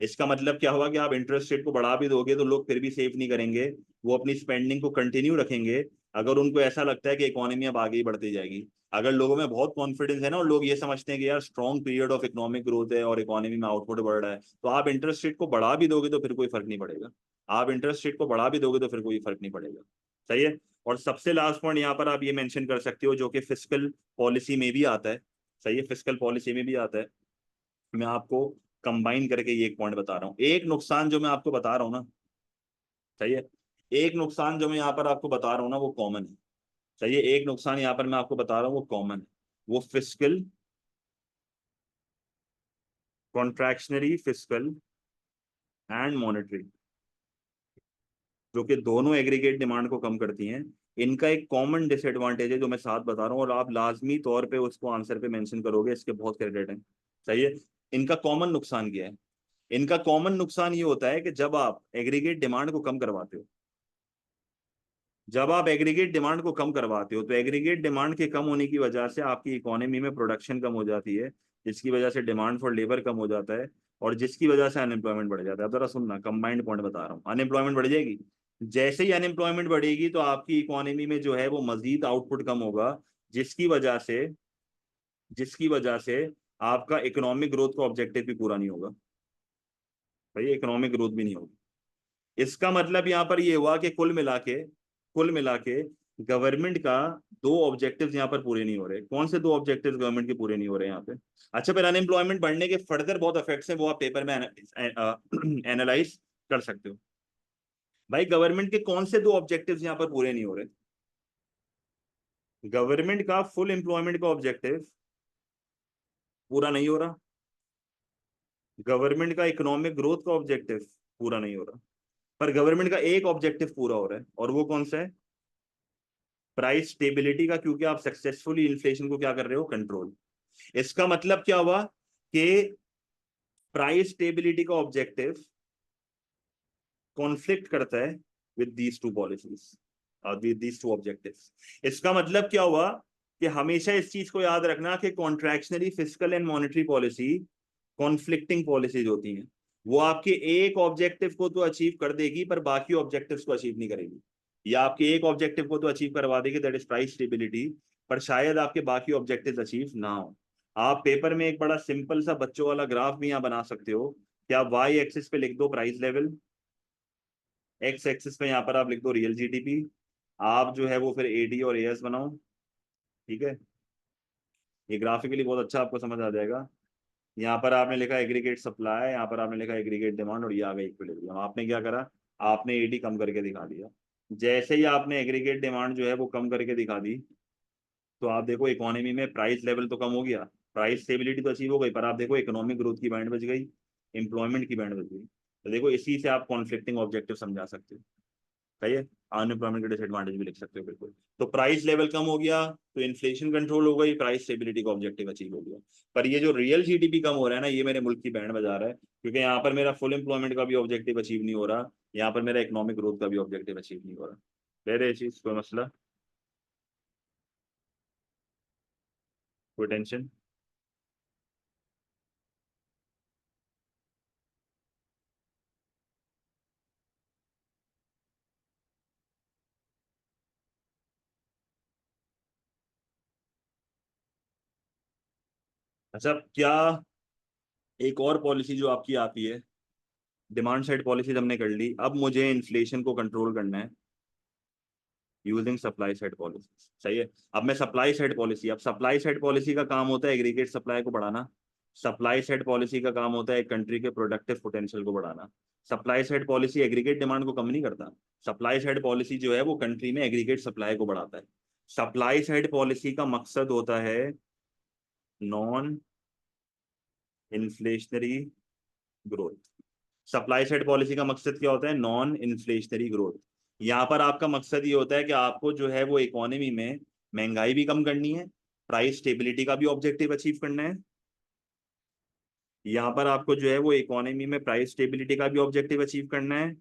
S1: इसका मतलब क्या हुआ कि आप इंटरेस्ट रेट को बढ़ा भी दोगे तो लोग फिर भी सेव नहीं करेंगे। वो अपनी स्पेंडिंग को कंटिन्यू रखेंगे अगर उनको ऐसा लगता है कि इकोनॉमी अब आगे ही बढ़ती जाएगी। अगर लोगों में बहुत कॉन्फिडेंस है ना और लोग ये समझते हैं कि यार strong period of economic growth है और इकोनॉमी में आउटपुट बढ़ रहा है, तो आप इंटरेस्ट रेट को बढ़ा भी दोगे तो फिर कोई फर्क नहीं पड़ेगा। आप इंटरेस्ट रेट को बढ़ा भी दोगे तो फिर कोई फर्क नहीं पड़ेगा। सही है। और सबसे लास्ट पॉइंट यहाँ पर आप ये मेंशन कर सकते हो जो कि फिस्कल पॉलिसी में भी आता है। सही है, फिस्कल पॉलिसी में भी आता है। मैं आपको कंबाइन करके ये एक पॉइंट बता रहा हूँ। एक नुकसान जो मैं आपको बता रहा हूँ ना, सही है, एक नुकसान जो मैं यहाँ पर आपको बता रहा हूँ ना वो कॉमन है। सही है, एक नुकसान यहाँ पर मैं आपको बता रहा हूँ वो कॉमन है। वो fiscal contractionary fiscal and monetary, जो कि दोनों एग्रीगेट डिमांड को कम करती हैं। इनका एक कॉमन डिसएडवांटेज है जो मैं साथ बता रहा हूँ और आप लाजमी तौर पे उसको आंसर पे मेंशन करोगे, इसके बहुत क्रेडिट है। सही है। इनका कॉमन नुकसान क्या है? इनका कॉमन नुकसान ये होता है कि जब आप एग्रीगेट डिमांड को कम करवाते हो, जब आप एग्रीगेट डिमांड को कम करवाते हो तो एग्रीगेट डिमांड के कम होने की वजह से आपकी इकोनॉमी में प्रोडक्शन कम हो जाती है, जिसकी वजह से डिमांड फॉर लेबर कम हो जाता है और जिसकी वजह से अनएम्प्लॉयमेंट बढ़ जाता है। अब जरा सुनना, कंबाइंड पॉइंट बता रहा हूँ। अनएम्प्लॉयमेंट बढ़ जाएगी। जैसे ही अनएम्प्लॉयमेंट बढ़ेगी तो आपकी इकोनॉमी में जो है वो मजीद आउटपुट कम होगा, जिसकी वजह से जिसकी वजह से आपका इकोनॉमिक ग्रोथ का ऑब्जेक्टिव भी पूरा नहीं होगा। भाई इकोनॉमिक ग्रोथ भी नहीं होगी। इसका मतलब यहाँ पर ये हुआ कि कुल मिला के गवर्नमेंट का दो ऑब्जेक्टिव्स यहाँ पर पूरे नहीं हो रहे। कौन से दो ऑब्जेक्टिव्स गवर्नमेंट के पूरे नहीं हो रहे यहाँ पे? अच्छा, फिर अनएम्प्लॉयमेंट बढ़ने के फर्दर बहुत इफेक्ट्स हैं, वो आप पेपर में एनालाइज कर सकते हो। भाई गवर्नमेंट के कौन से दो ऑब्जेक्टिव्स यहाँ पर पूरे नहीं हो रहे? गवर्नमेंट का फुल एम्प्लॉयमेंट का ऑब्जेक्टिव पूरा नहीं हो रहा, गवर्नमेंट का इकोनॉमिक ग्रोथ का ऑब्जेक्टिव पूरा नहीं हो रहा, पर गवर्नमेंट का एक ऑब्जेक्टिव पूरा हो रहा है और वो कौन सा है? प्राइस स्टेबिलिटी का, क्योंकि आप सक्सेसफुली इन्फ्लेशन को क्या कर रहे हो? कंट्रोल। इसका मतलब क्या हुआ कि प्राइस स्टेबिलिटी का ऑब्जेक्टिव कॉन्फ्लिक्ट करता है with these two policies, with these two objectives. इसका मतलब क्या हुआ कि हमेशा इस चीज को याद रखना कि contractionary fiscal and monetary policy conflicting policies होती हैं। वो आपके एक ऑब्जेक्टिव को तो अचीव कर देगी पर बाकी ऑब्जेक्टिव्स को अचीव नहीं करेगी। या आपके एक ऑब्जेक्टिव को तो अचीव करवा देगी, दैट इज प्राइस स्टेबिलिटी, पर शायद आपके बाकी ऑब्जेक्टिव्स अचीव ना हो। आप पेपर में एक बड़ा सिंपल सा बच्चों वाला ग्राफ भी यहाँ बना सकते हो कि आप वाई एक्सिस पे लिख दो प्राइस लेवल, एक्स एक्सिस पे यहाँ पर आप लिख दो रियल जीडीपी, आप जो है वो फिर एडी और एएस बनाओ। ठीक है, ये ग्राफिकली बहुत अच्छा आपको समझ आ जाएगा। यहाँ पर आपने लिखा एग्रीगेट सप्लाई, यहाँ पर आपने लिखा एग्रीगेट डिमांड और ये आ गई इक्विलिब्रियम। आपने क्या करा? आपने एडी कम करके दिखा दिया। जैसे ही आपने एग्रीगेट डिमांड जो है वो कम करके दिखा दी तो आप देखो इकोनॉमी में प्राइस लेवल तो कम हो गया, प्राइस स्टेबिलिटी तो अचीव हो गई, पर आप देखो इकोनॉमिक ग्रोथ की बैंड बच गई। एम्प्लॉयमेंट की बैंड बच गई। तो देखो इसी से आप कॉन्फ्लिक्टिंग ऑब्जेक्टिव समझा सकते हो। सही है। अनएम्प्लॉयमेंट के डिसएडवांटेज भी लिख सकते हो बिल्कुल। तो प्राइस लेवल कम हो गया तो इन्फ्लेशन कंट्रोल हो गई, प्राइस स्टेबिलिटी का ऑब्जेक्टिव अचीव हो गया। पर ये जो रियल जीडीपी कम हो रहा है ना, ये मेरे मुल्क की बैंड बजा रहा है, क्योंकि यहाँ पर मेरा फुल एम्प्लॉयमेंट का भी ऑब्जेक्टिव अचीव नहीं हो रहा, यहाँ पर मेरा इकोनॉमिक ग्रोथ का भी ऑब्जेक्टिव अचीव नहीं हो रहा। क्लियर है ये चीज, कोई मसला, कोई टेंशन? अच्छा, क्या एक और पॉलिसी जो आपकी आती है, डिमांड साइड पॉलिसीज हमने कर ली, अब मुझे इन्फ्लेशन को कंट्रोल करना है यूजिंग सप्लाई साइड पॉलिसी। सही है। अब मैं सप्लाई साइड पॉलिसी, अब सप्लाई साइड पॉलिसी का काम होता है एग्रीगेट सप्लाई को बढ़ाना। सप्लाई साइड पॉलिसी का काम होता है एक कंट्री के प्रोडक्टिव पोटेंशियल को बढ़ाना। Supply side policy aggregate demand को कम नहीं करता। सप्लाई साइड पॉलिसी जो है वो कंट्री में एग्रीगेट सप्लाई को बढ़ाता है। सप्लाई साइड पॉलिसी का मकसद होता है non inflationary growth. Supply side policy का मकसद क्या होता है? Non inflationary growth. यहाँ पर आपका मकसद ये होता है कि आपको जो है वो इकोनॉमी में महंगाई भी कम करनी है, प्राइस स्टेबिलिटी का भी ऑब्जेक्टिव अचीव करना है। यहाँ पर आपको जो है वो इकोनॉमी में प्राइस स्टेबिलिटी का भी ऑब्जेक्टिव अचीव करना है।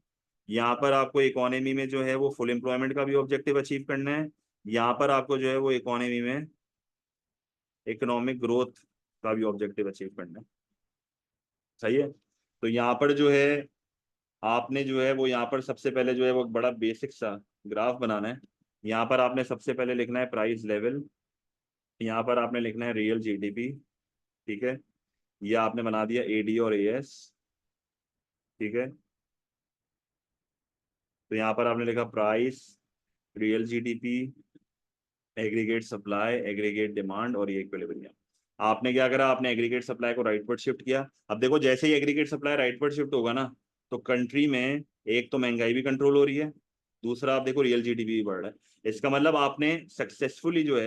S1: यहाँ पर आपको इकोनॉमी में जो है वो फुल एम्प्लॉयमेंट का भी ऑब्जेक्टिव अचीव करना है। यहाँ पर आपको जो है वो इकोनॉमी में इकोनॉमिक ग्रोथ का भी ऑब्जेक्टिव अचीव करना है। सही है। तो यहाँ पर जो है आपने जो है वो यहाँ पर सबसे पहले जो है वो बड़ा बेसिक सा ग्राफ बनाना है। यहाँ पर आपने सबसे पहले लिखना है प्राइस लेवल, यहाँ पर आपने लिखना है रियल जीडीपी। ठीक है। ये आपने बना दिया एडी और एएस। ठीक है। तो यहाँ पर आपने लिखा price, real GDP, aggregate supply, aggregate demand और ये इक्विलिब्रियम। आपने क्या करा? आपने एग्रीगेट सप्लाई को राइटवर्ड शिफ्ट किया। अब देखो जैसे ही एग्रीगेट सप्लाई राइटवर्ड शिफ्ट होगा ना, तो कंट्री में एक तो महंगाई भी कंट्रोल हो रही है, दूसरा आप देखो रियल जीडीपी भी बढ़ रहा है। इसका मतलब आपने सक्सेसफुली जो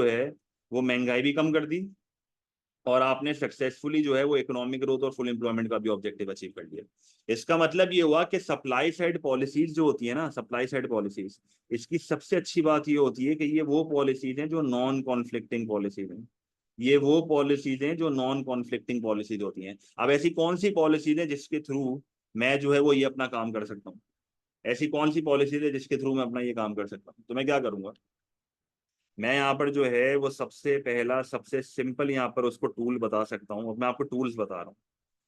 S1: है वो महंगाई भी कम कर दी, और आपने सक्सेसफुली जो है वो इकोनॉमिक ग्रोथ और फुल एम्प्लॉयमेंट का भी ऑब्जेक्टिव अचीव कर लिया। इसका मतलब ये हुआ कि सप्लाई साइड पॉलिसीज जो होती है ना, सप्लाई साइड पॉलिसीज, इसकी सबसे अच्छी बात ये होती है कि ये वो पॉलिसीज हैं जो नॉन कॉन्फ्लिक्टिंग पॉलिसीज हैं। ये वो पॉलिसीज हैं जो नॉन कॉन्फ्लिक्टिंग पॉलिसीज होती हैं। अब ऐसी कौन सी पॉलिसीज हैं जिसके थ्रू मैं जो है वो ये अपना काम कर सकता हूँ? ऐसी कौन सी पॉलिसीज है जिसके थ्रू मैं अपना ये काम कर सकता हूँ? तो मैं क्या करूंगा, मैं यहाँ पर जो है वो सबसे पहला सबसे सिंपल यहाँ पर उसको टूल बता सकता हूँ। अब मैं आपको टूल्स बता रहा हूँ।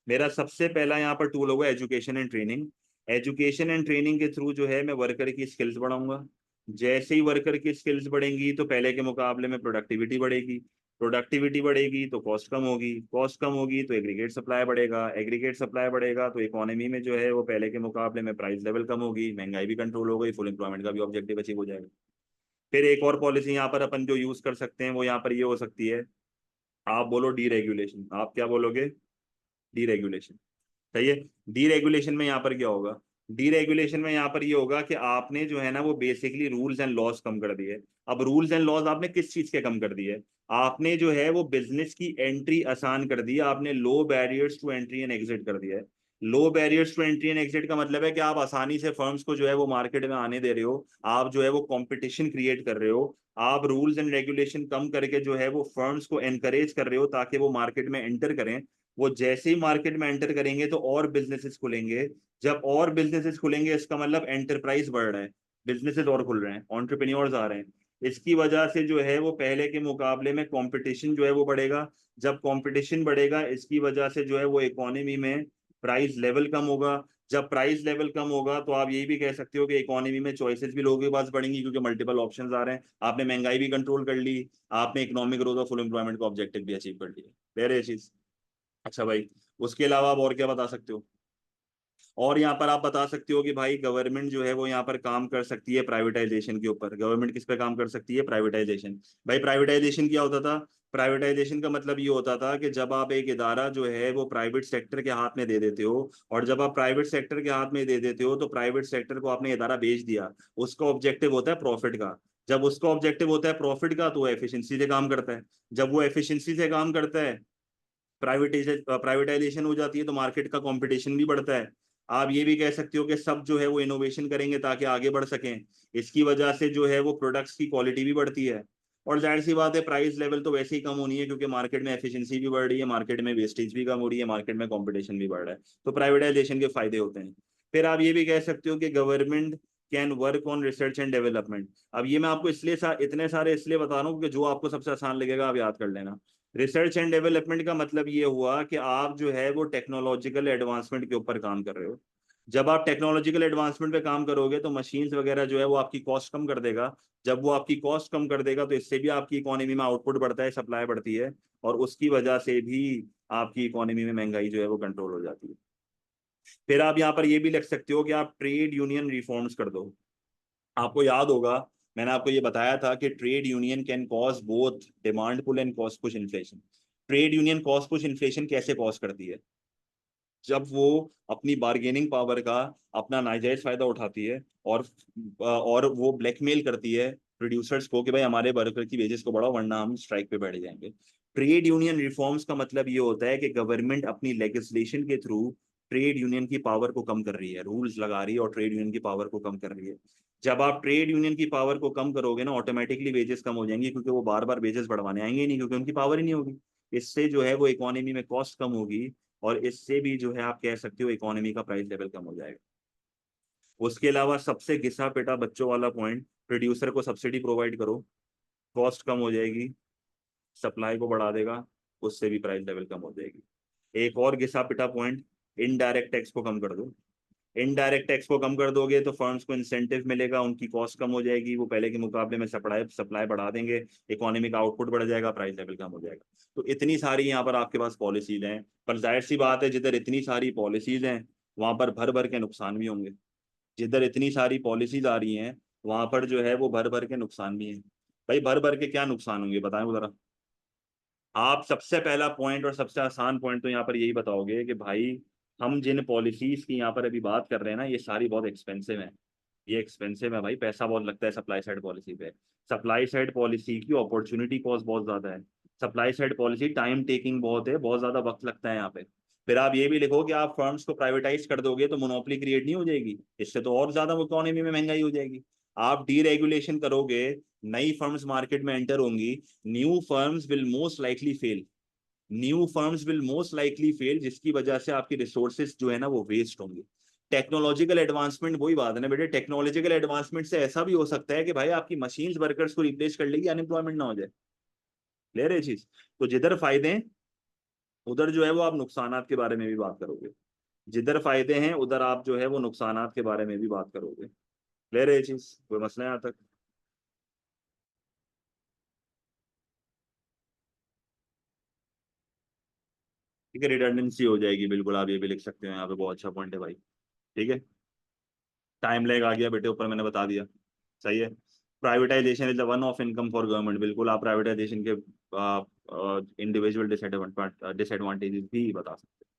S1: मेरा सबसे पहला यहाँ पर टूल होगा education and training. Education and training के थ्रू जो है मैं वर्कर की स्किल्स बढ़ाऊंगा। जैसे ही वर्कर की स्किल्स बढ़ेंगी तो पहले के मुकाबले में प्रोडक्टिविटी बढ़ेगी। प्रोडक्टिविटी बढ़ेगी तो कॉस्ट कम होगी, कॉस्ट कम होगी तो एग्रीगेट सप्लाई बढ़ेगा, एग्रीगेट सप्लाई बढ़ेगा तो इकोनॉमी में जो है वो पहले के मुकाबले में प्राइस लेवल कम होगी, महंगाई भी कंट्रोल हो गई, फुल एम्प्लॉयमेंट का भी ऑब्जेक्टिव अचीव हो जाएगा। फिर एक और पॉलिसी यहाँ पर अपन जो यूज कर सकते हैं वो यहाँ पर ये हो सकती है, आप बोलो डीरेगुलेशन। आप क्या बोलोगे? डीरेगुलेशन। सही है। डीरेगुलेशन में यहाँ पर क्या होगा? डीरेगुलेशन में यहाँ पर ये होगा कि आपने जो है ना वो बेसिकली रूल्स एंड लॉज कम कर दिए। अब रूल्स एंड लॉज आपने किस चीज के कम कर दिए? आपने जो है वो बिजनेस की एंट्री आसान कर दी, आपने low barriers to entry and exit कर दिया है। Low barriers to entry and exit का मतलब है कि आप आसानी से फर्म्स को जो है वो मार्केट में आने दे रहे हो, आप जो है वो कंपटीशन क्रिएट कर रहे हो। आप रूल्स एंड रेगुलेशन कम करके जो है वो फर्म्स को एनकरेज कर रहे हो ताकि वो मार्केट में एंटर करें। वो जैसे ही मार्केट में एंटर करेंगे तो और बिजनेसेस खुलेंगे। जब और बिजनेसेस खुलेंगे इसका मतलब एंटरप्राइज बढ़ रहा है, बिजनेसेस और खुल रहे हैं, एंटरप्रेन्योर्स आ रहे हैं। इसकी वजह से जो है वो पहले के मुकाबले में कंपटीशन जो है वो बढ़ेगा। जब कंपटीशन बढ़ेगा इसकी वजह से जो है वो इकोनॉमी में प्राइस लेवल कम होगा। जब प्राइस लेवल कम होगा तो आप यही भी कह सकते हो कि इकोनॉमी में चॉइसेस भी लोगों के पास बढ़ेंगी, क्योंकि मल्टीपल ऑप्शंस आ रहे हैं। आपने महंगाई भी कंट्रोल कर ली, आपने इकोनॉमिक ग्रोथ और फुल एम्प्लॉयमेंट का ऑब्जेक्टिव भी अचीव कर लिया। क्लियर है ये चीज? अच्छा भाई, उसके अलावा आप और क्या बता सकते हो? और यहाँ पर आप बता सकते हो कि भाई गवर्नमेंट जो है वो यहाँ पर काम कर सकती है प्राइवेटाइजेशन के ऊपर। गवर्नमेंट किस पे काम कर सकती है? प्राइवेटाइजेशन। भाई प्राइवेटाइजेशन क्या होता था? प्राइवेटाइजेशन का मतलब ये होता था कि जब आप एक इदारा जो है वो प्राइवेट सेक्टर के हाथ में दे देते हो, और जब आप प्राइवेट सेक्टर के हाथ में दे देते हो तो प्राइवेट सेक्टर को आपने इदारा बेच दिया, उसका ऑब्जेक्टिव होता है प्रॉफिट का। जब उसका ऑब्जेक्टिव होता है प्रॉफिट का तो वो एफिशिएंसी से काम करता है। जब वो एफिशिएंसी से काम करता है, प्राइवेटाइजेशन हो जाती है, तो मार्केट का कंपटीशन भी बढ़ता है। आप ये भी कह सकते हो कि सब जो है वो इनोवेशन करेंगे ताकि आगे बढ़ सकें। इसकी वजह से जो है वो प्रोडक्ट्स की क्वालिटी भी बढ़ती है। और जाहिर सी बात है प्राइस लेवल तो वैसे ही कम होनी है, क्योंकि मार्केट में एफिशिएंसी भी बढ़ रही है, मार्केट में वेस्टेज भी कम हो रही है, मार्केट में कंपटीशन भी बढ़ रहा है। तो प्राइवेटाइजेशन के फायदे होते हैं। फिर आप ये भी कह सकते हो कि government can work on research and development. अब ये मैं आपको इसलिए इतने सारे इसलिए बता रहा हूँ कि जो आपको सबसे आसान लगेगा आप याद कर लेना। रिसर्च एंड डेवलपमेंट का मतलब ये हुआ कि आप जो है वो टेक्नोलॉजिकल एडवांसमेंट के ऊपर काम कर रहे हो। जब आप टेक्नोलॉजिकल एडवांसमेंट पे काम करोगे तो मशीन्स वगैरह जो है वो आपकी कॉस्ट कम कर देगा। जब वो आपकी कॉस्ट कम कर देगा तो इससे भी आपकी इकोनॉमी में आउटपुट बढ़ता है, सप्लाई बढ़ती है, और उसकी वजह से भी आपकी इकोनॉमी में महंगाई जो है वो कंट्रोल हो जाती है। फिर आप यहाँ पर ये भी लिख सकते हो कि आप ट्रेड यूनियन रिफॉर्म्स कर दो। आपको याद होगा मैंने आपको ये बताया था कि trade union can cause both demand pull and cost push inflation. Trade union cost push inflation कैसे कॉज करती है? जब वो अपनी बार्गेनिंग पावर का अपना नाजायज फायदा उठाती है, और वो ब्लैकमेल करती है प्रोड्यूसर्स को कि भाई हमारे वर्कर की वेजेस को बढ़ाओ वरना हम स्ट्राइक पे बैठ जाएंगे। ट्रेड यूनियन रिफॉर्म्स का मतलब ये होता है कि गवर्नमेंट अपनी लेजिस्लेशन के थ्रू ट्रेड यूनियन की पावर को कम कर रही है, रूल्स लगा रही है और ट्रेड यूनियन की पावर को कम कर रही है। जब आप ट्रेड यूनियन की पावर को कम करोगे ना, ऑटोमेटिकली वेजेस कम हो जाएंगे, क्योंकि वो बार बार वेजेस बढ़वाने आएंगे ही नहीं, क्योंकि उनकी पावर ही नहीं होगी। इससे जो है वो इकोनॉमी में कॉस्ट कम होगी, और इससे भी जो है आप कह सकते हो इकोनॉमी का प्राइस लेवल कम हो जाएगा। उसके अलावा सबसे घिसा पिटा बच्चों वाला पॉइंट, प्रोड्यूसर को सब्सिडी प्रोवाइड करो, कॉस्ट कम हो जाएगी, सप्लाई को बढ़ा देगा, उससे भी प्राइस लेवल कम हो जाएगी। एक और घिसा पिटा पॉइंट, इनडायरेक्ट टैक्स को कम कर दो। इनडायरेक्ट टैक्स को कम कर दोगे तो फर्म्स को इंसेंटिव मिलेगा, उनकी कॉस्ट कम हो जाएगी, वो पहले के मुकाबले में सप्लाई सप्लाई बढ़ा देंगे, इकोनॉमी का आउटपुट बढ़ जाएगा, प्राइस लेवल कम हो जाएगा। तो इतनी सारी यहाँ पर आपके पास पॉलिसीज हैं, पर जाहिर सी बात है जिधर इतनी सारी पॉलिसीज हैं वहां पर भर भर के नुकसान भी होंगे। जिधर इतनी सारी पॉलिसीज आ रही हैं वहां पर जो है वो भर भर के नुकसान भी हैं। भाई भर भर के क्या नुकसान होंगे बताएं जरा। आप सबसे पहला पॉइंट और सबसे आसान पॉइंट तो यहाँ पर यही बताओगे कि भाई हम जिन पॉलिसीज की यहाँ पर अभी बात कर रहे हैं ना, ये सारी बहुत एक्सपेंसिव हैं। ये एक्सपेंसिव है भाई, पैसा बहुत लगता है सप्लाई साइड पॉलिसी पे। सप्लाई साइड पॉलिसी की अपॉर्चुनिटी कॉस्ट बहुत ज्यादा है। Supply side policy time taking बहुत है, बहुत ज्यादा वक्त लगता है यहाँ पे। फिर आप ये भी लिखो कि आप फर्म्स को प्राइवेटाइज कर दोगे तो मोनोपोली क्रिएट नहीं हो जाएगी, इससे तो और ज्यादा इकोनॉमी में महंगाई हो जाएगी। आप डीरेगुलेशन करोगे, नई फर्म्स मार्केट में एंटर होंगी, new firms will most likely fail. New firms will most likely fail, जिसकी वजह से आपकी रिसोर्सेज जो है ना वो वेस्ट होंगे। टेक्नोलॉजिकल एडवांसमेंट वही बात है ना बेटे, टेक्नोलॉजिकल एडवांसमेंट से ऐसा भी हो सकता है कि भाई आपकी मशीन्स वर्कर्स को रिप्लेस कर लेगी, अनएम्प्लॉयमेंट ना हो जाए। ले रहे चीज। तो जिधर फायदे हैं उधर जो है वो आप नुकसानात के बारे में भी बात करोगे, जिधर फायदे हैं उधर आप जो है वो नुकसानात के बारे में भी बात करोगे। ले रहे चीज, कोई मसला है यहाँ तक? ठीक है, रिडंडेंसी हो जाएगी बिल्कुल, आप ये भी लिख सकते हो यहाँ पे, बहुत अच्छा पॉइंट है भाई। ठीक है, टाइम लैग आ गया बेटे, ऊपर मैंने बता दिया। सही है। Privatisation is the one of income for government, बिल्कुल आप प्राइवेटाइजेशन के इंडिविजुअल डिसएडवांटेजेस भी बता सकते हैं।